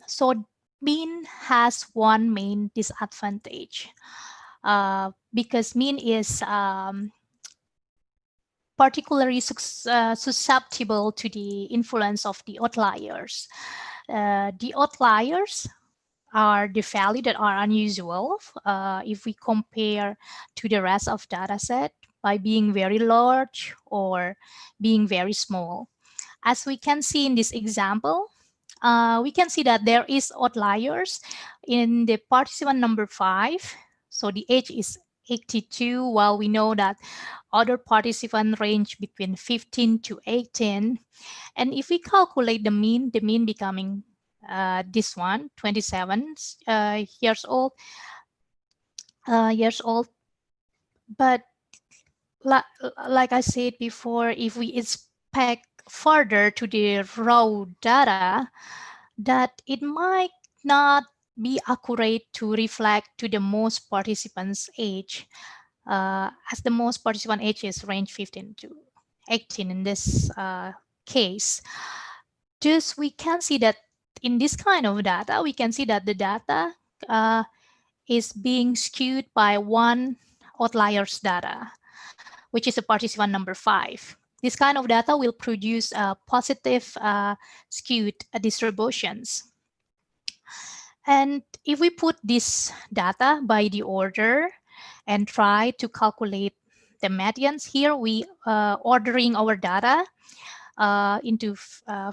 So mean has one main disadvantage, because mean is particularly susceptible to the influence of the outliers. The outliers are the value that are unusual if we compare to the rest of data set by being very large or being very small. As we can see in this example, we can see that there is outliers in the participant number 5. So the age is 82, while we know that other participants range between 15 to 18. And if we calculate the mean becoming this one, 27 years old. But like I said before, if we inspect further to the raw data, that it might not be accurate to reflect to the most participants' age, as the most participant ages range 15 to 18 in this case. Just we can see that in this kind of data, we can see that the data is being skewed by one outlier's data, which is a participant number 5. This kind of data will produce positive skewed distributions. And if we put this data by the order and try to calculate the medians, here we ordering our data into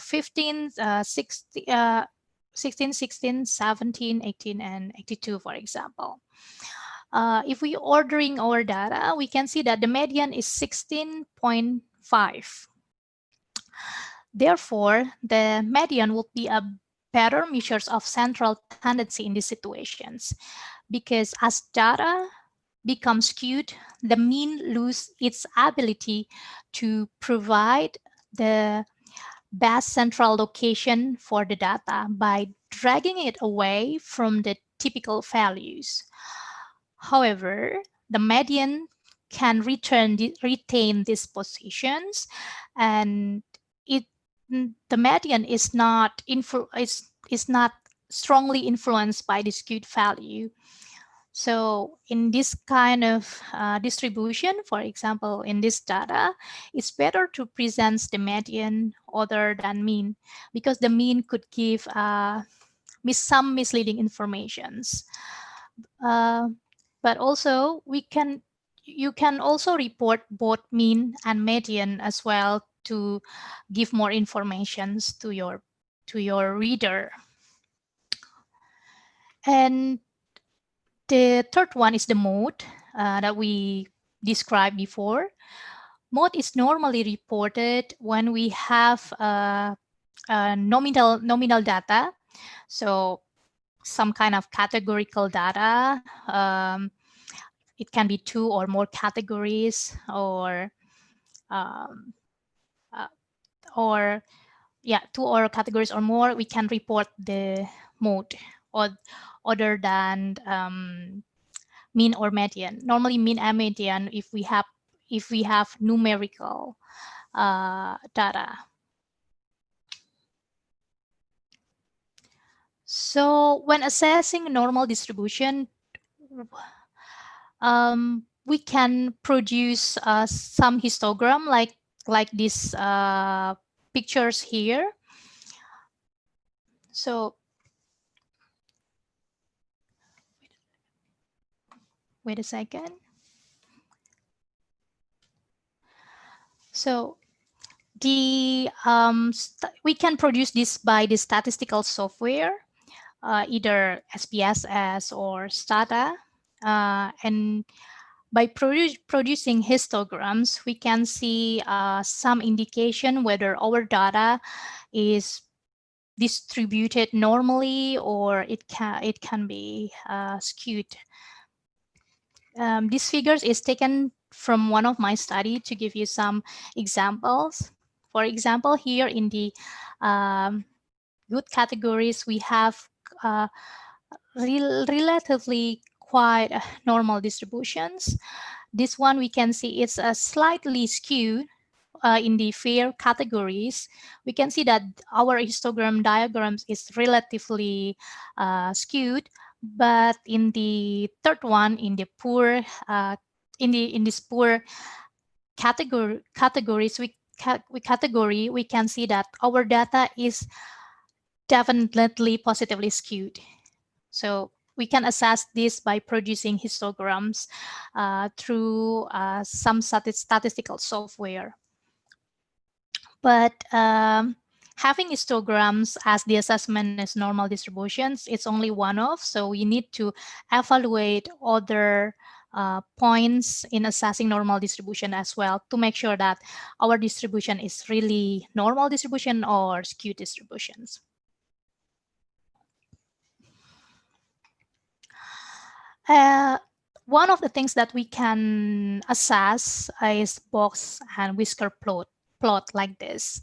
15, 16, 16, 17, 18, and 82, for example. If we ordering our data, we can see that the median is 16.5. Therefore, the median will be a better measures of central tendency in these situations, because as data becomes skewed, the mean lose its ability to provide the best central location for the data by dragging it away from the typical values. However, the median can retain these positions, and the median is not strongly influenced by the skewed value. So in this kind of distribution, for example, in this data, it's better to present the median other than mean, because the mean could give some misleading informations. But also you can also report both mean and median as well to give more informations to your reader. And the third one is the mode that we described before. Mode is normally reported when we have nominal data, so some kind of categorical data. It can be 2 or more categories, or 2 or categories or more. We can report the mode or other than mean or median. Normally, mean and median if we have numerical data. So when assessing normal distribution, we can produce some histogram like these pictures here. So wait a second. So the we can produce this by the statistical software, either SPSS or Stata, and by producing histograms, we can see some indication whether our data is distributed normally or it can be skewed. These figures is taken from one of my study to give you some examples. For example, here in the good categories, we have relatively quite normal distributions. This one we can see it's slightly skewed in the fair categories. We can see that our histogram diagrams is relatively skewed, but in the third one, in the poor, in this poor categories, we can see that our data is definitely positively skewed. So we can assess this by producing histograms through some statistical software. But having histograms as the assessment is normal distributions, it's only one of, so we need to evaluate other points in assessing normal distribution as well to make sure that our distribution is really normal distribution or skewed distributions. One of the things that we can assess is box and whisker plot like this.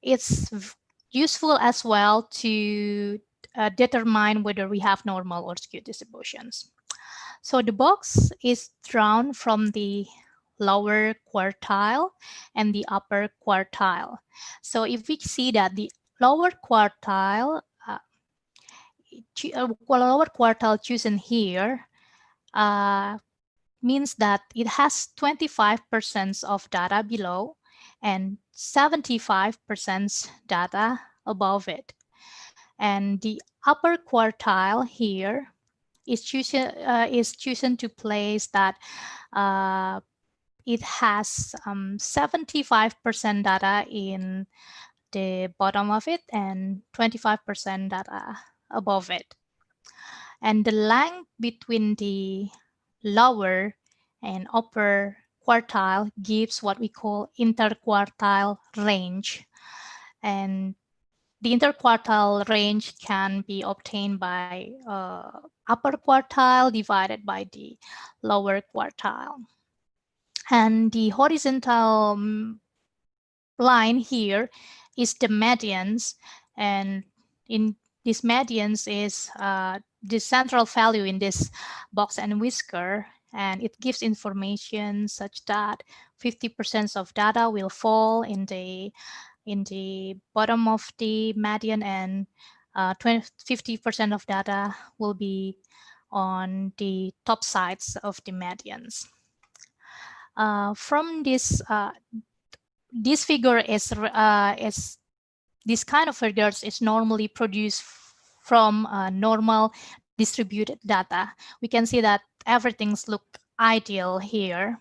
It's useful as well to determine whether we have normal or skewed distributions. So the box is drawn from the lower quartile and the upper quartile. So if we see that the lower quartile chosen here means that it has 25% of data below, and 75% data above it. And the upper quartile here is chosen to place that it has 75% data in the bottom of it and 25% data above it. And the length between the lower and upper quartile gives what we call interquartile range. And the interquartile range can be obtained by upper quartile divided by the lower quartile. And the horizontal line here is the medians, and in this medians is the central value in this box and whisker, and it gives information such that 50% of data will fall in the bottom of the median, and 50% of data will be on the top sides of the medians. From this figure is this kind of figures is normally produced from normal distributed data. We can see that everything's look ideal here,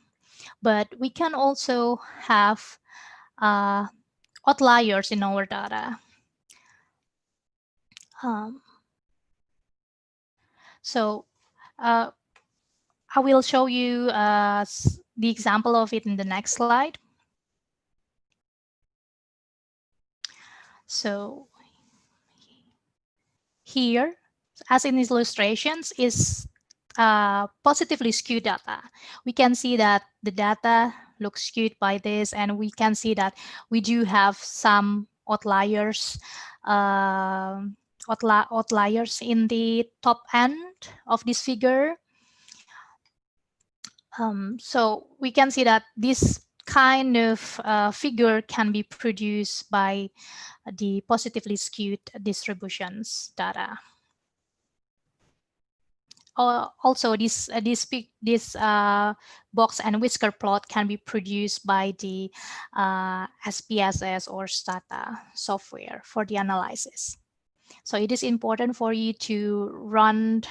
but we can also have outliers in our data. So I will show you the example of it in the next slide. So here, as in these illustrations, is positively skewed data. We can see that the data looks skewed by this, and we can see that we do have some outliers, outliers in the top end of this figure. So we can see that this kind of figure can be produced by the positively skewed distributions data. Also, this box and whisker plot can be produced by the SPSS or Stata software for the analysis. So it is important for you to run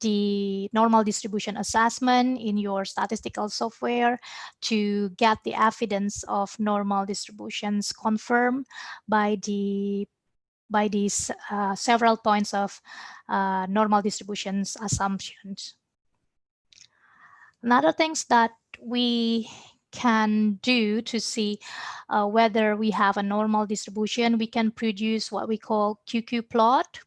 the normal distribution assessment in your statistical software to get the evidence of normal distributions confirmed by these several points of normal distributions assumptions. Another things that we can do to see whether we have a normal distribution, we can produce what we call QQ plot.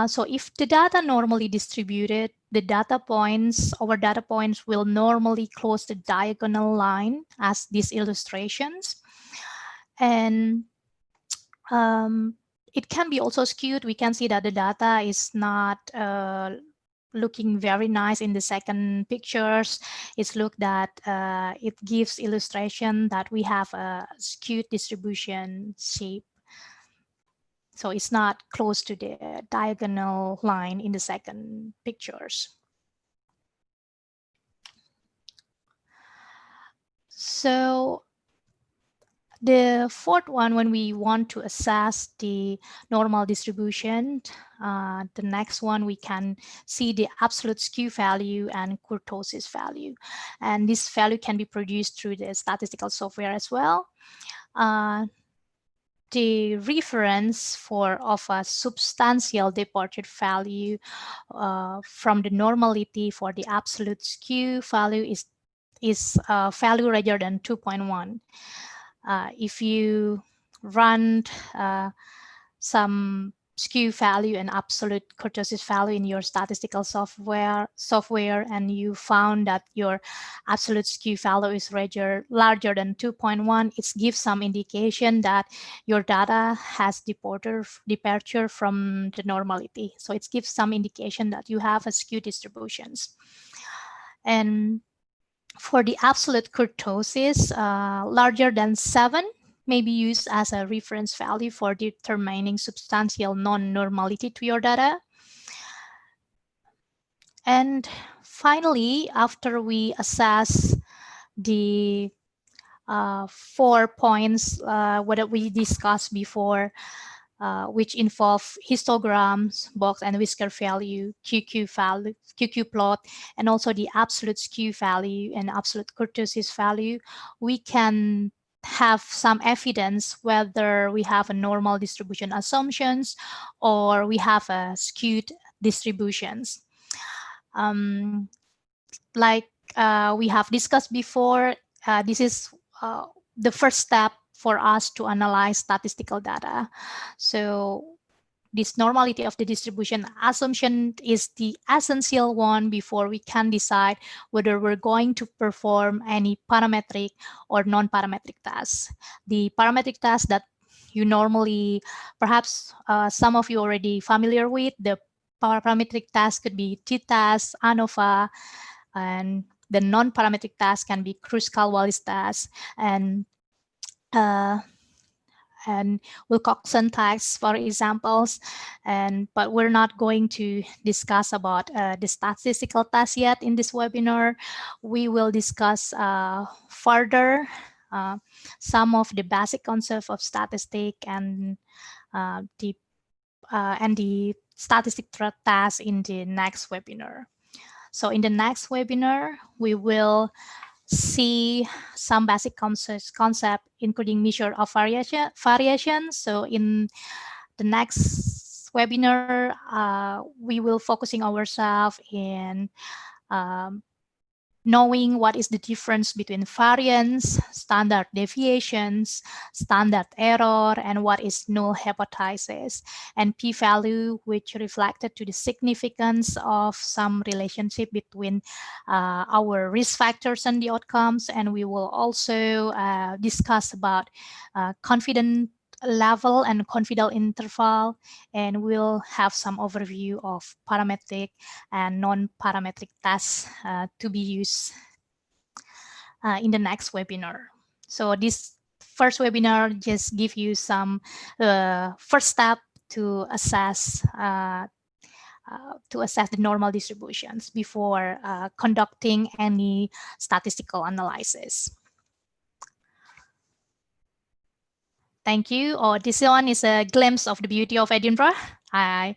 So if the data normally distributed, the data points, our data points will normally close the diagonal line as these illustrations. And it can be also skewed. We can see that the data is not looking very nice in the second pictures. It's looked that it gives illustration that we have a skewed distribution shape. So it's not close to the diagonal line in the second pictures. So the fourth one, when we want to assess the normal distribution, the next one, we can see the absolute skew value and kurtosis value. And this value can be produced through the statistical software as well. The reference of a substantial departure value from the normality for the absolute skew value is value greater than 2.1. If you run some skew value and absolute kurtosis value in your statistical software and you found that your absolute skew value is larger than 2.1, it gives some indication that your data has departure from the normality. So it gives some indication that you have a skew distributions. And for the absolute kurtosis, larger than 7 may be used as a reference value for determining substantial non-normality to your data. And finally, after we assess the 4 points what we discussed before, which involve histograms, box and whisker value, QQ plot, and also the absolute skew value and absolute kurtosis value. We can have some evidence whether we have a normal distribution assumptions or we have a skewed distributions. Like we have discussed before, this is the first step for us to analyze statistical data. So this normality of the distribution assumption is the essential one before we can decide whether we're going to perform any parametric or non-parametric tasks. The parametric tasks that you normally, perhaps some of you already familiar with, the parametric task could be t-task, ANOVA, and the non-parametric task can be Kruskal-Wallis task and Wilcoxon task, for examples. But we're not going to discuss about the statistical task yet in this webinar. We will discuss further some of the basic concepts of statistic and the statistic task in the next webinar. So in the next webinar, we will see some basic concept including measure of variation. So in the next webinar, we will focusing ourselves in knowing what is the difference between variance, standard deviations, standard error, and what is null hypothesis, and p-value, which reflected to the significance of some relationship between our risk factors and the outcomes. And we will also discuss about confidence level and confidence interval, and we'll have some overview of parametric and non-parametric tests to be used in the next webinar. So this first webinar just give you some first step to assess the normal distributions before conducting any statistical analysis. Thank you. Oh, this one is a glimpse of the beauty of Edinburgh. I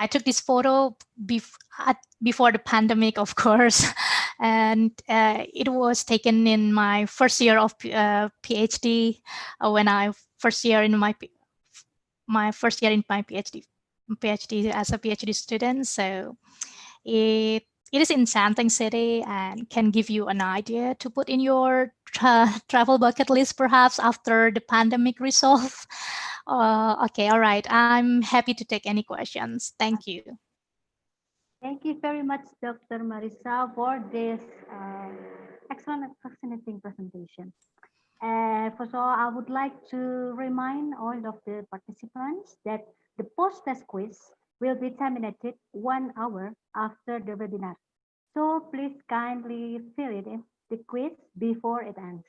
took this photo before the pandemic, of course, and it was taken in my first year of PhD when I first year in my PhD as a PhD student. So it is enchanting city and can give you an idea to put in your travel bucket list, perhaps after the pandemic resolve. Okay, all right. I'm happy to take any questions. Thank you.
Thank you very much, Dr. Marisa, for this excellent, fascinating presentation. First of all, I would like to remind all of the participants that the post-test quiz will be terminated 1 hour after the webinar. So please kindly fill it in the quiz before it ends.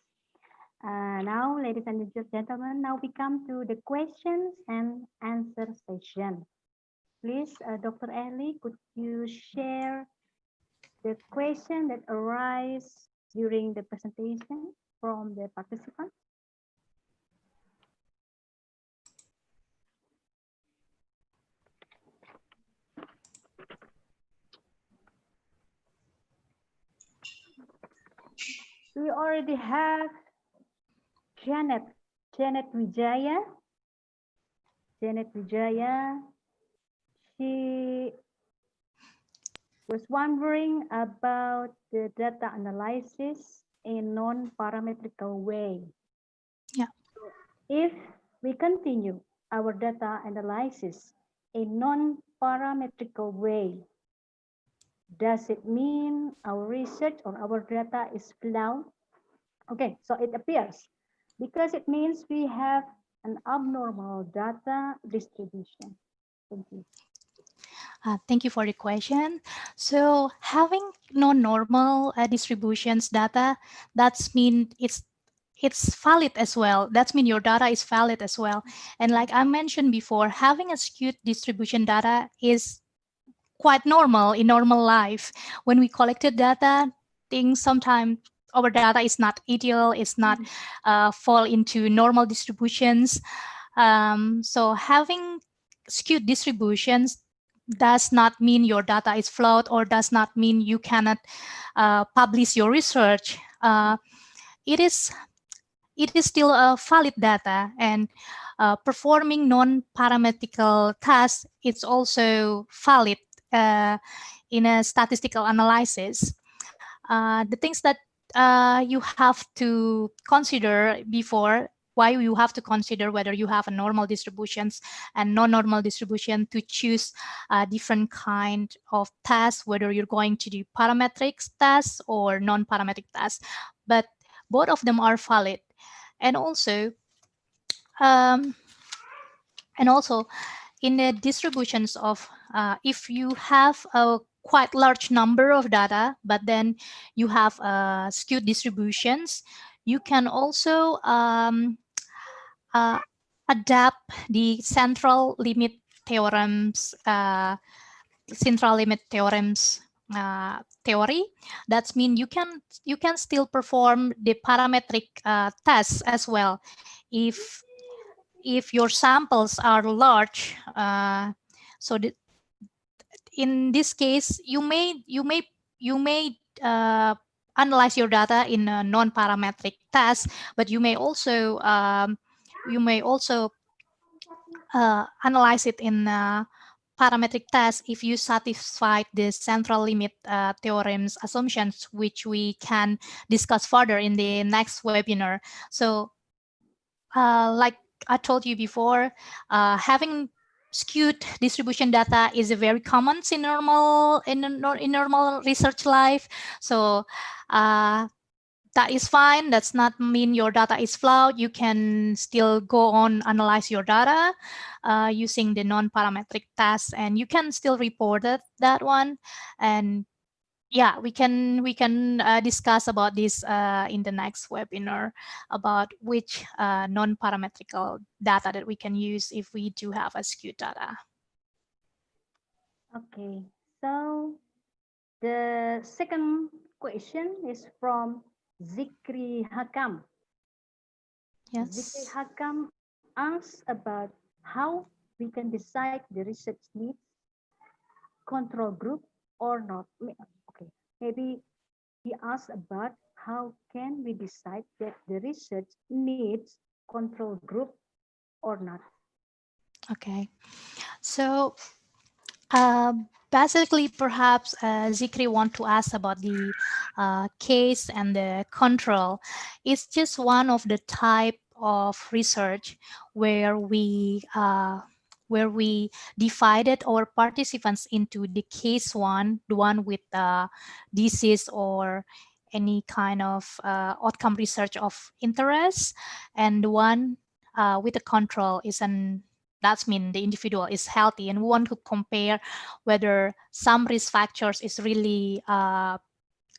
Now, ladies and gentlemen, now we come to the questions and answer session. Please, Dr. Ellie, could you share the question that arise during the presentation from the participants? We already have Janet Wijaya. Janet Wijaya. She was wondering about the data analysis in non-parametrical way.
Yeah.
If we continue our data analysis in non-parametrical way, does it mean our research or our data is flawed? Okay, so it appears because it means we have an abnormal data distribution. Thank you.
Thank you for the question. So having non-normal distributions data, that's mean it's valid as well. That's mean your data is valid as well. And like I mentioned before, having a skewed distribution data is quite normal in normal life. When we collected data, things sometimes our data is not ideal, it's not fall into normal distributions. So having skewed distributions does not mean your data is flawed, or does not mean you cannot publish your research. It is still a valid data, and performing non-parametrical tasks is also valid in a statistical analysis. The things that you have to consider before, why you have to consider whether you have a normal distributions and non-normal distribution to choose a different kind of tasks, whether you're going to do parametric tasks or non-parametric tasks. But both of them are valid. And also in the distributions of if you have a quite large number of data, but then you have skewed distributions, you can also adapt the central limit theorems theory. That means you can still perform the parametric tests as well if your samples are large. So in this case, you may analyze your data in a non-parametric test, but you may also analyze it in parametric test if you satisfy the central limit theorems assumptions, which we can discuss further in the next webinar. So like I told you before, having skewed distribution data is a very common in normal research life. So that is fine. That's not mean your data is flawed. You can still go on analyze your data using the non-parametric tests, and you can still report that one. And yeah, we can discuss about this in the next webinar about which non-parametrical data that we can use if we do have a skewed data.
Okay, so the second question is from Zikri Hakam.
Yes.
Zikri Hakam asks about how we can decide the research needs control group or not. Okay, maybe he asked about how can we decide that the research needs control group or not.
Okay, so basically, perhaps Zikri want to ask about the case and the control. It's just one of the type of research where we divided our participants into the case one, the one with disease or any kind of outcome research of interest, and the one with the control is that's mean the individual is healthy, and we want to compare whether some risk factors is really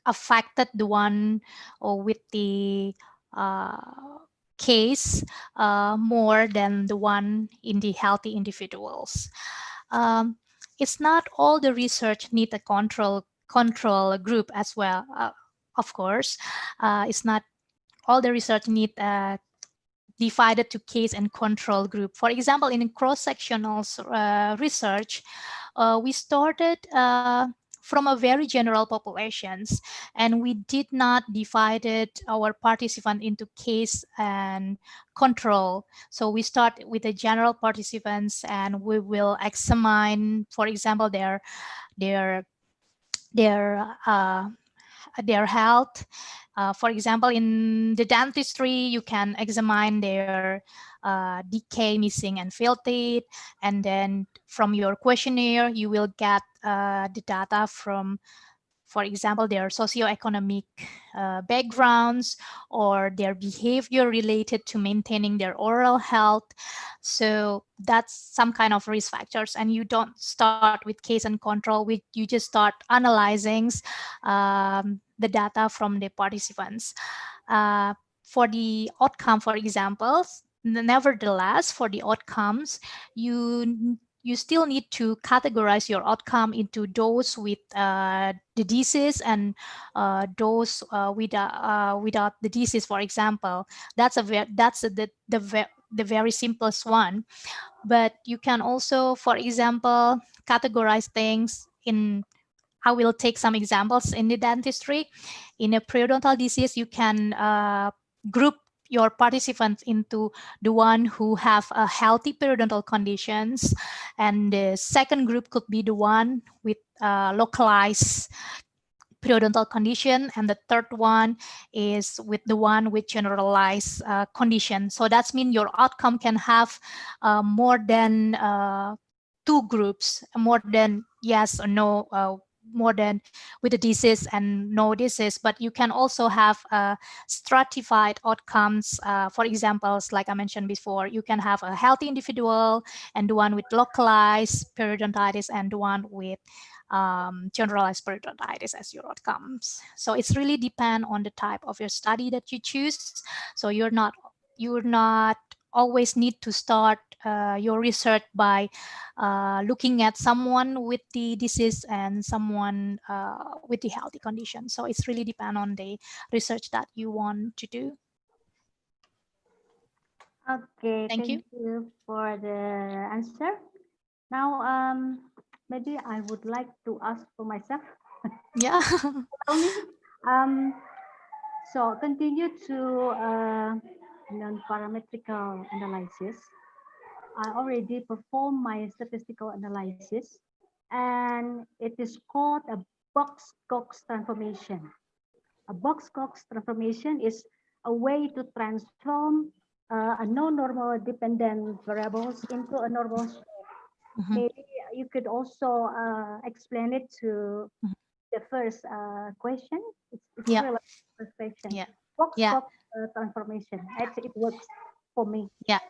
affected the one or with the case more than the one in the healthy individuals. It's not all the research need a control group as well. Of course, it's not all the research need divided to case and control group. For example, in cross-sectional research, we started from a very general populations, and we did not divided our participant into case and control. So we start with the general participants, and we will examine, for example, their health. For example, in the dentistry, you can examine their decay, missing, and failed teeth. And then from your questionnaire, you will get the data from, for example, their socioeconomic backgrounds or their behavior related to maintaining their oral health. So that's some kind of risk factors. And you don't start with case and control, you just start analyzing the data from the participants. For the outcome, for example, nevertheless, for the outcomes, you you still need to categorize your outcome into those with the disease and those without the disease, for example. That's the very simplest one. But you can also, for example, categorize things in, I will take some examples in the dentistry. In a periodontal disease, you can group your participants into the one who have a healthy periodontal conditions, and the second group could be the one with localized periodontal condition, and the third one is with the one with generalized condition. So that's mean your outcome can have more than two groups, more than yes or no, more than with the disease and no disease. But you can also have stratified outcomes. For examples, like I mentioned before, you can have a healthy individual and the one with localized periodontitis and the one with generalized periodontitis as your outcomes. So it's really depend on the type of your study that you choose. So you're not always need to start your research by looking at someone with the disease and someone with the healthy condition. So it's really depend on the research that you want to do.
Okay,
Thank you.
you for the answer. Now, maybe I would like to ask for myself.
Yeah.
So continue to non-parametrical analysis. I already performed my statistical analysis, and it is called a box-Cox transformation. A box-Cox transformation is a way to transform a non-normal dependent variables into a normal shape. Maybe you could also explain it to the first question. It's
Yeah.
relevant first question.
Yeah.
Box-Cox transformation. Actually, it works for me.
Yeah.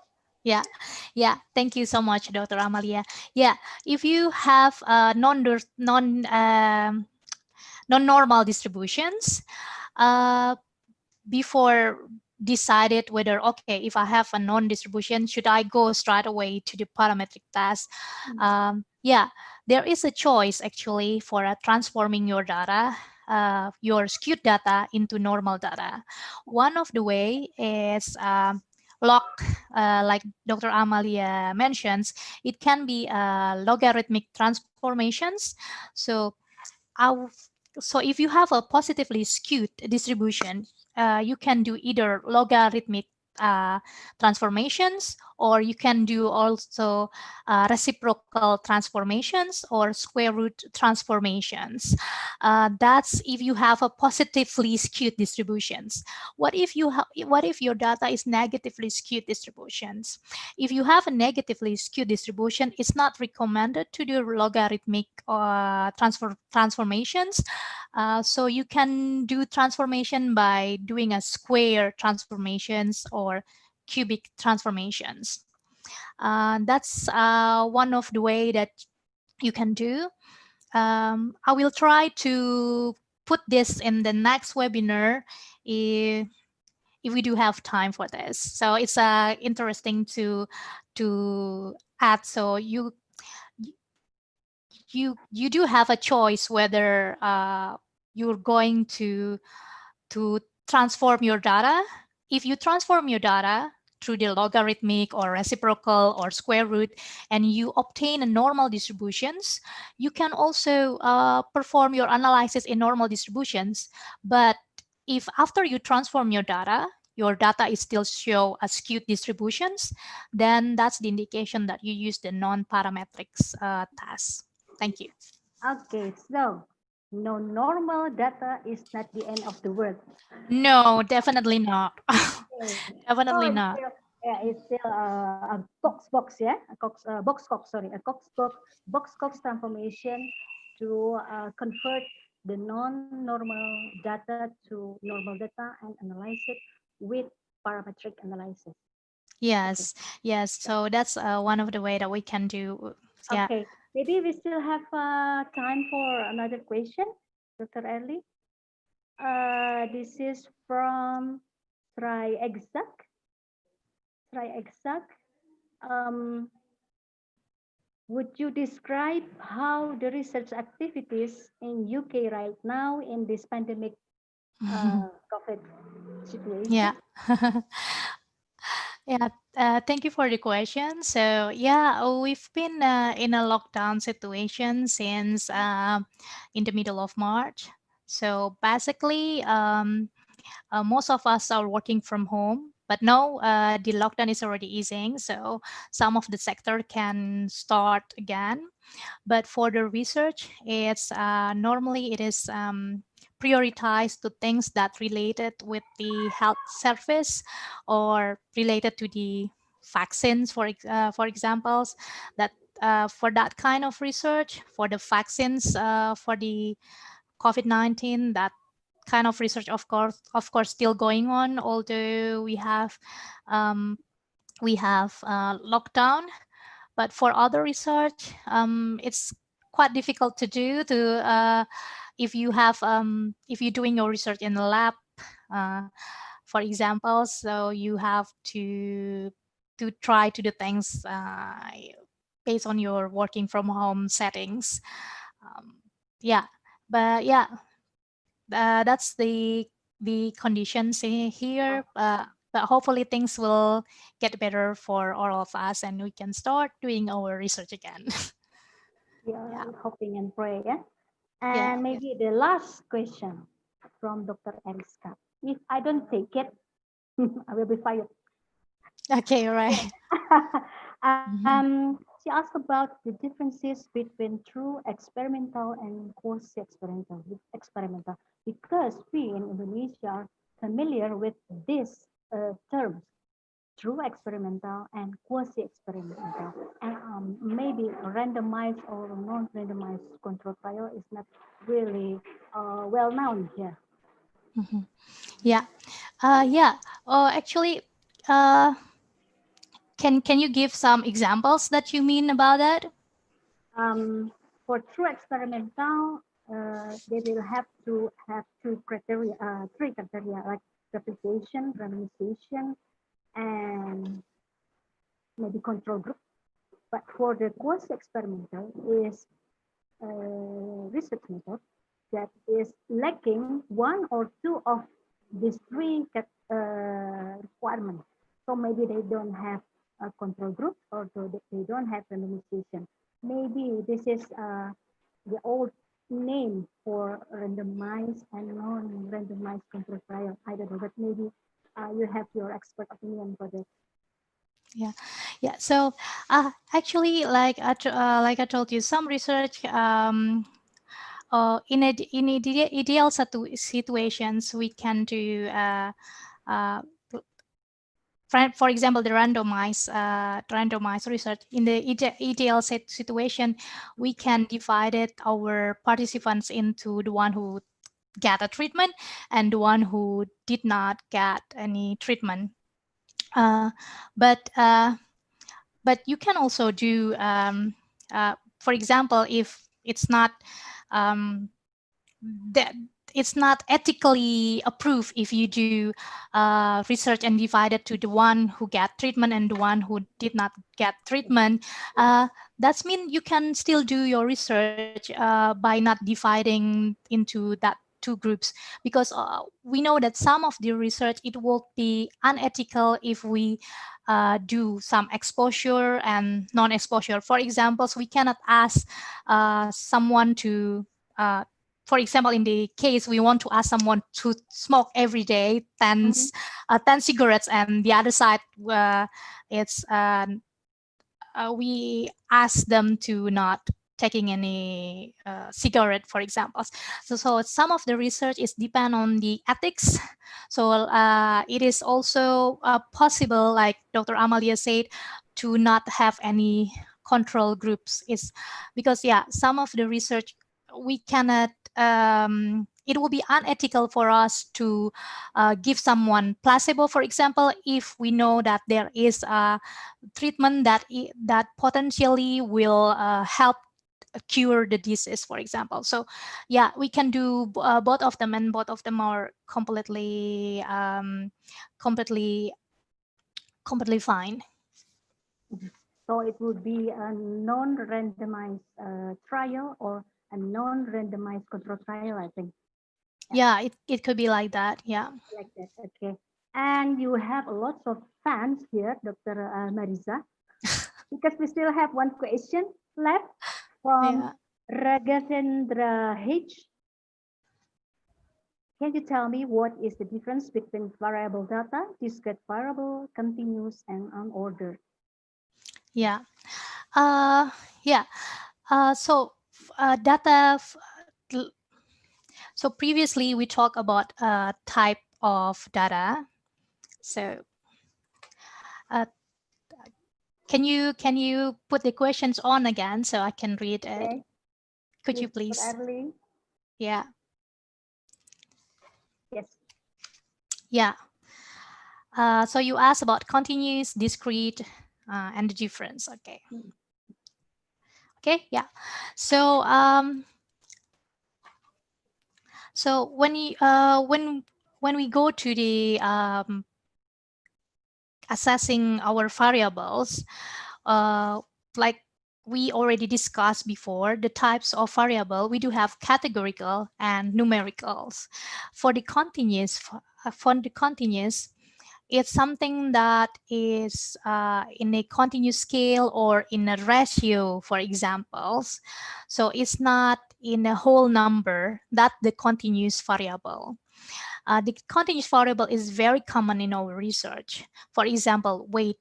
Thank you so much, Dr. Amalia. Yeah, if you have non-normal distributions, before decided whether, okay, if I have a non-distribution, should I go straight away to the parametric test? Yeah, there is a choice actually for transforming your data, your skewed data into normal data. One of the way is log, like Dr. Amalia mentions, it can be logarithmic transformations. So so if you have a positively skewed distribution, you can do either logarithmic transformations, or you can do also reciprocal transformations or square root transformations. That's if you have a positively skewed distributions. What if your data is negatively skewed distributions? If you have a negatively skewed distribution, it's not recommended to do logarithmic transformations. So you can do transformation by doing a square transformations or cubic transformations. That's one of the way that you can do. I will try to put this in the next webinar if we do have time for this. So it's interesting to add. So you do have a choice whether you're going to transform your data. If you transform your data through the logarithmic or reciprocal or square root, and you obtain a normal distributions, you can also perform your analysis in normal distributions. But if after you transform your data is still show a skewed distributions, then that's the indication that you use the non-parametrics test. Thank you.
Okay, so no normal data is not the end of the world.
No, definitely not. Definitely not.
It's still a box, yeah, a box transformation to convert the non-normal data to normal data and analyze it with parametric analysis.
Yes, yes. So that's one of the way that we can do. Yeah.
Okay, maybe we still have time for another question, Dr. Erli. This is from Try Exact. Would you describe how the research activities in UK right now in this pandemic COVID situation?
Yeah. Yeah, thank you for the question. So yeah, we've been in a lockdown situation since in the middle of March. So basically, most of us are working from home, but now the lockdown is already easing, so some of the sector can start again. But for the research, it's normally it is prioritized to things that related with the health service or related to the vaccines, for examples. That for that kind of research, for the vaccines, for the COVID-19, that kind of research, of course, still going on. Although we have lockdown, but for other research, it's quite difficult to do. If you have if you're doing your research in a lab, uh, for example, so you have to try to do things based on your working from home settings. Yeah, but yeah, that's the conditions here. But hopefully things will get better for all of us, and we can start doing our research again.
We are
Yeah.
hoping and pray, yeah?
Yeah.
And maybe the last question from Dr. Eriska. If I don't take it, I will be fired.
Okay. Right.
She asked about the differences between true experimental and quasi-experimental. Experimental, because we in Indonesia are familiar with these terms, true experimental and quasi-experimental, and maybe randomized or non-randomized control trial is not really well known here.
Yeah. Yeah. Actually, uh, can you give some examples that you mean about that?
For true experimental, they will have to have three criteria, like replication, randomization, and maybe control group. But for the quasi-experimental is a research method that is lacking one or two of these three requirements. So maybe they don't have a control group, or they don't have randomization. Maybe this is the old name for randomized and non-randomized control trial. I don't know, but maybe you have your expert opinion for this.
Yeah. So actually, like I told you, some research in ideal situations, we can do uh, for example, the randomized research. In the ideal situation, we can divide our participants into the one who get a treatment and the one who did not get any treatment. But you can also do, for example, if it's not that it's not ethically approved if you do research and divide it to the one who get treatment and the one who did not get treatment. That's mean you can still do your research by not dividing into that two groups, because we know that some of the research, it will be unethical if we do some exposure and non-exposure. For example, we cannot ask someone to for example, in the case we want to ask someone to smoke every day 10 cigarettes, and the other side it's we ask them to not taking any cigarette, for example. So some of the research is depend on the ethics. So it is also possible, like Dr. Amalia said, to not have any control groups, is because some of the research we cannot it will be unethical for us to give someone placebo, for example, if we know that there is a treatment that potentially will help cure the disease, for example. So we can do both of them, and both of them are completely completely fine.
So it would be a non-randomized trial or a non-randomized control trial, I think.
Yeah, it could be like that. Yeah.
Like that, okay. And you have a lot of fans here, Dr. Marisa, because we still have one question left from
Yeah.
Ragasendra H. Can you tell me what is the difference between variable data, discrete variable, continuous, and unordered?
Yeah. Yeah. So data. So previously we talked about type of data. So uh, can you put the questions on again so I can read it?
Okay.
Could you
Yes, Dr.
please?
Arlene.
Yeah.
Yes.
Yeah. So you asked about continuous, discrete, and the difference. Okay. Okay. Yeah. So so when we go to the assessing our variables, like we already discussed before, the types of variable, we do have categorical and numericals. For the continuous, it's something that is in a continuous scale or in a ratio, for examples. So it's not in a whole number, that the continuous variable. The continuous variable is very common in our research. For example, weight.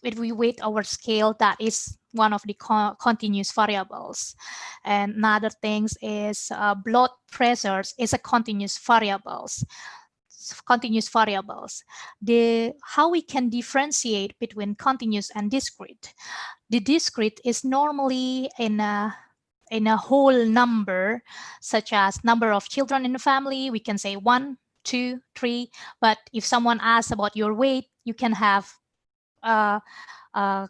If we weight our scale, that is one of the continuous variables. And another things is blood pressures is a continuous variables. The how we can differentiate between continuous and discrete. The discrete is normally in a whole number, such as number of children in the family. We can say 1, 2, 3. But if someone asks about your weight, you can have uh, uh,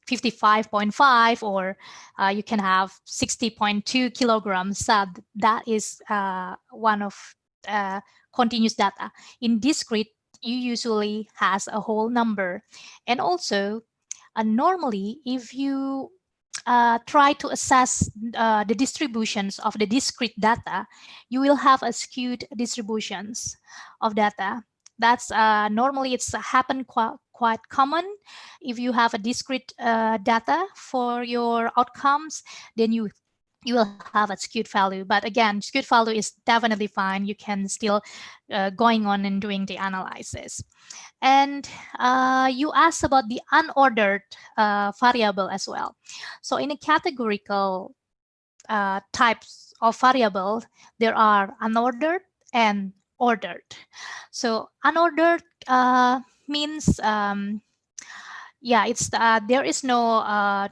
55.5, or you can have 60.2 kilograms. That is one of continuous data. In discrete, you usually has a whole number. And also, normally, if you try to assess the distributions of the discrete data, you will have a skewed distributions of data. That's normally it's happen quite common. If you have a discrete data for your outcomes, then you will have a skewed value. But again, skewed value is definitely fine. You can still going on and doing the analysis. And you asked about the unordered variable as well. So in a categorical types of variable, there are unordered and ordered. So unordered means yeah, it's there is no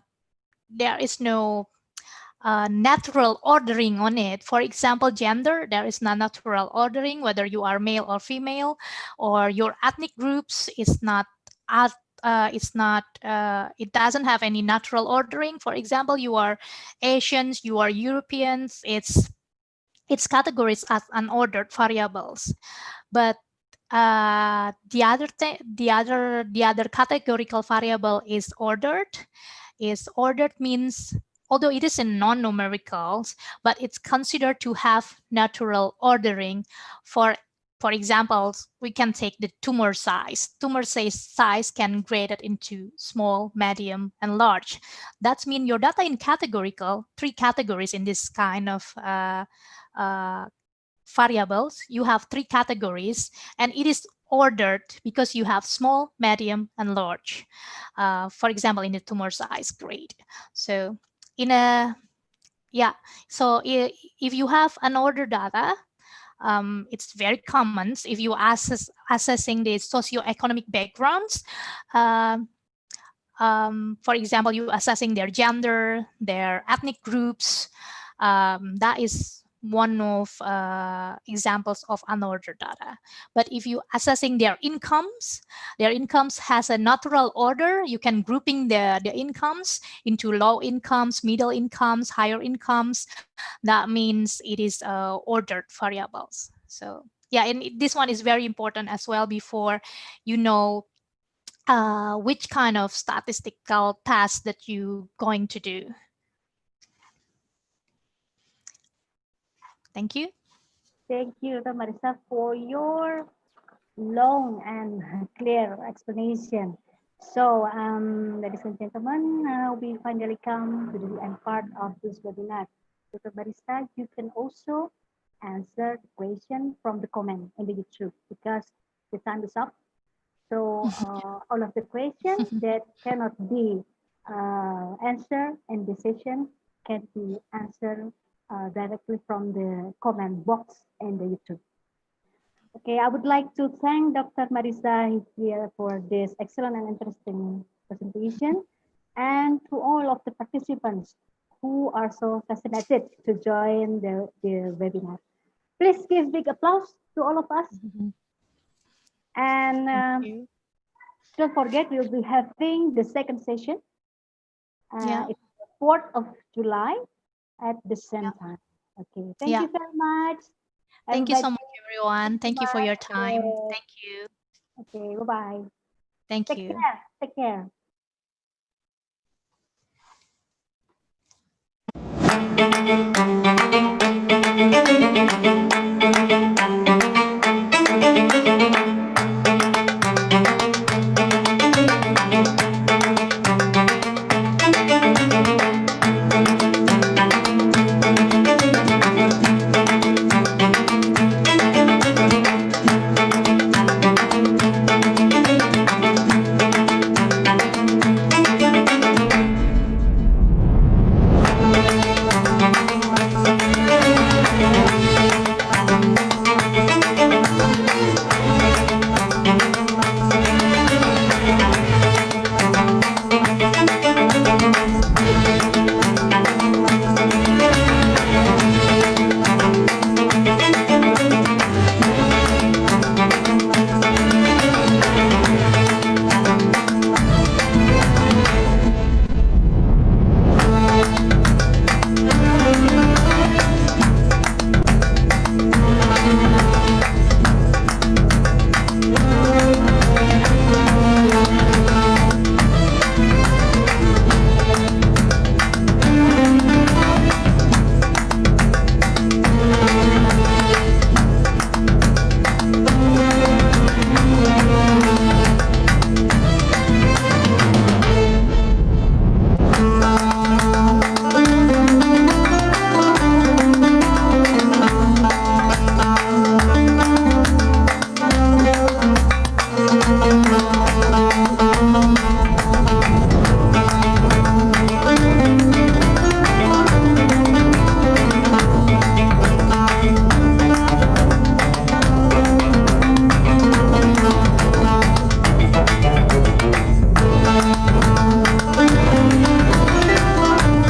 natural ordering on it. For example, gender, there is no natural ordering, whether you are male or female, or your ethnic groups is not it doesn't have any natural ordering. For example, you are Asians, you are Europeans, it's categorized as unordered variables. But the other categorical variable is ordered. Means, although it is in non-numericals, but it's considered to have natural ordering. For example, we can take the tumor size. Tumor size can grade it into small, medium, and large. That means your data in categorical, 3 categories in this kind of variables. You have 3 categories, and it is ordered because you have small, medium, and large. For example, in the tumor size grade. So in a so if you have unordered data, it's very common. If you assessing the socioeconomic backgrounds, for example, you assessing their gender, their ethnic groups, that is one of examples of unordered data. But if you assessing their incomes has a natural order. You can grouping the incomes into low incomes, middle incomes, higher incomes. That means it is ordered variables. So yeah, and this one is very important as well before you know which kind of statistical task that you going to do. Thank you.
Thank you, Dr. Marisa, for your long and clear explanation. So, ladies and gentlemen, we finally come to the end part of this webinar. Dr. Marisa, you can also answer the question from the comment in the YouTube because the time is up. So all of the questions that cannot be answered in the session can be answered directly from the comment box in the YouTube. Okay, I would like to thank Dr. Marisa here for this excellent and interesting presentation, and to all of the participants who are so fascinated to join the webinar. Please give big applause to all of us. And don't forget, we'll be having the second session. It's the 4th of July at the same time. Okay, thank you very much.
Thank you so much, everyone. Thank you for your time. Thank you.
Okay, bye-bye.
Thank
Take
you.
care. Take care.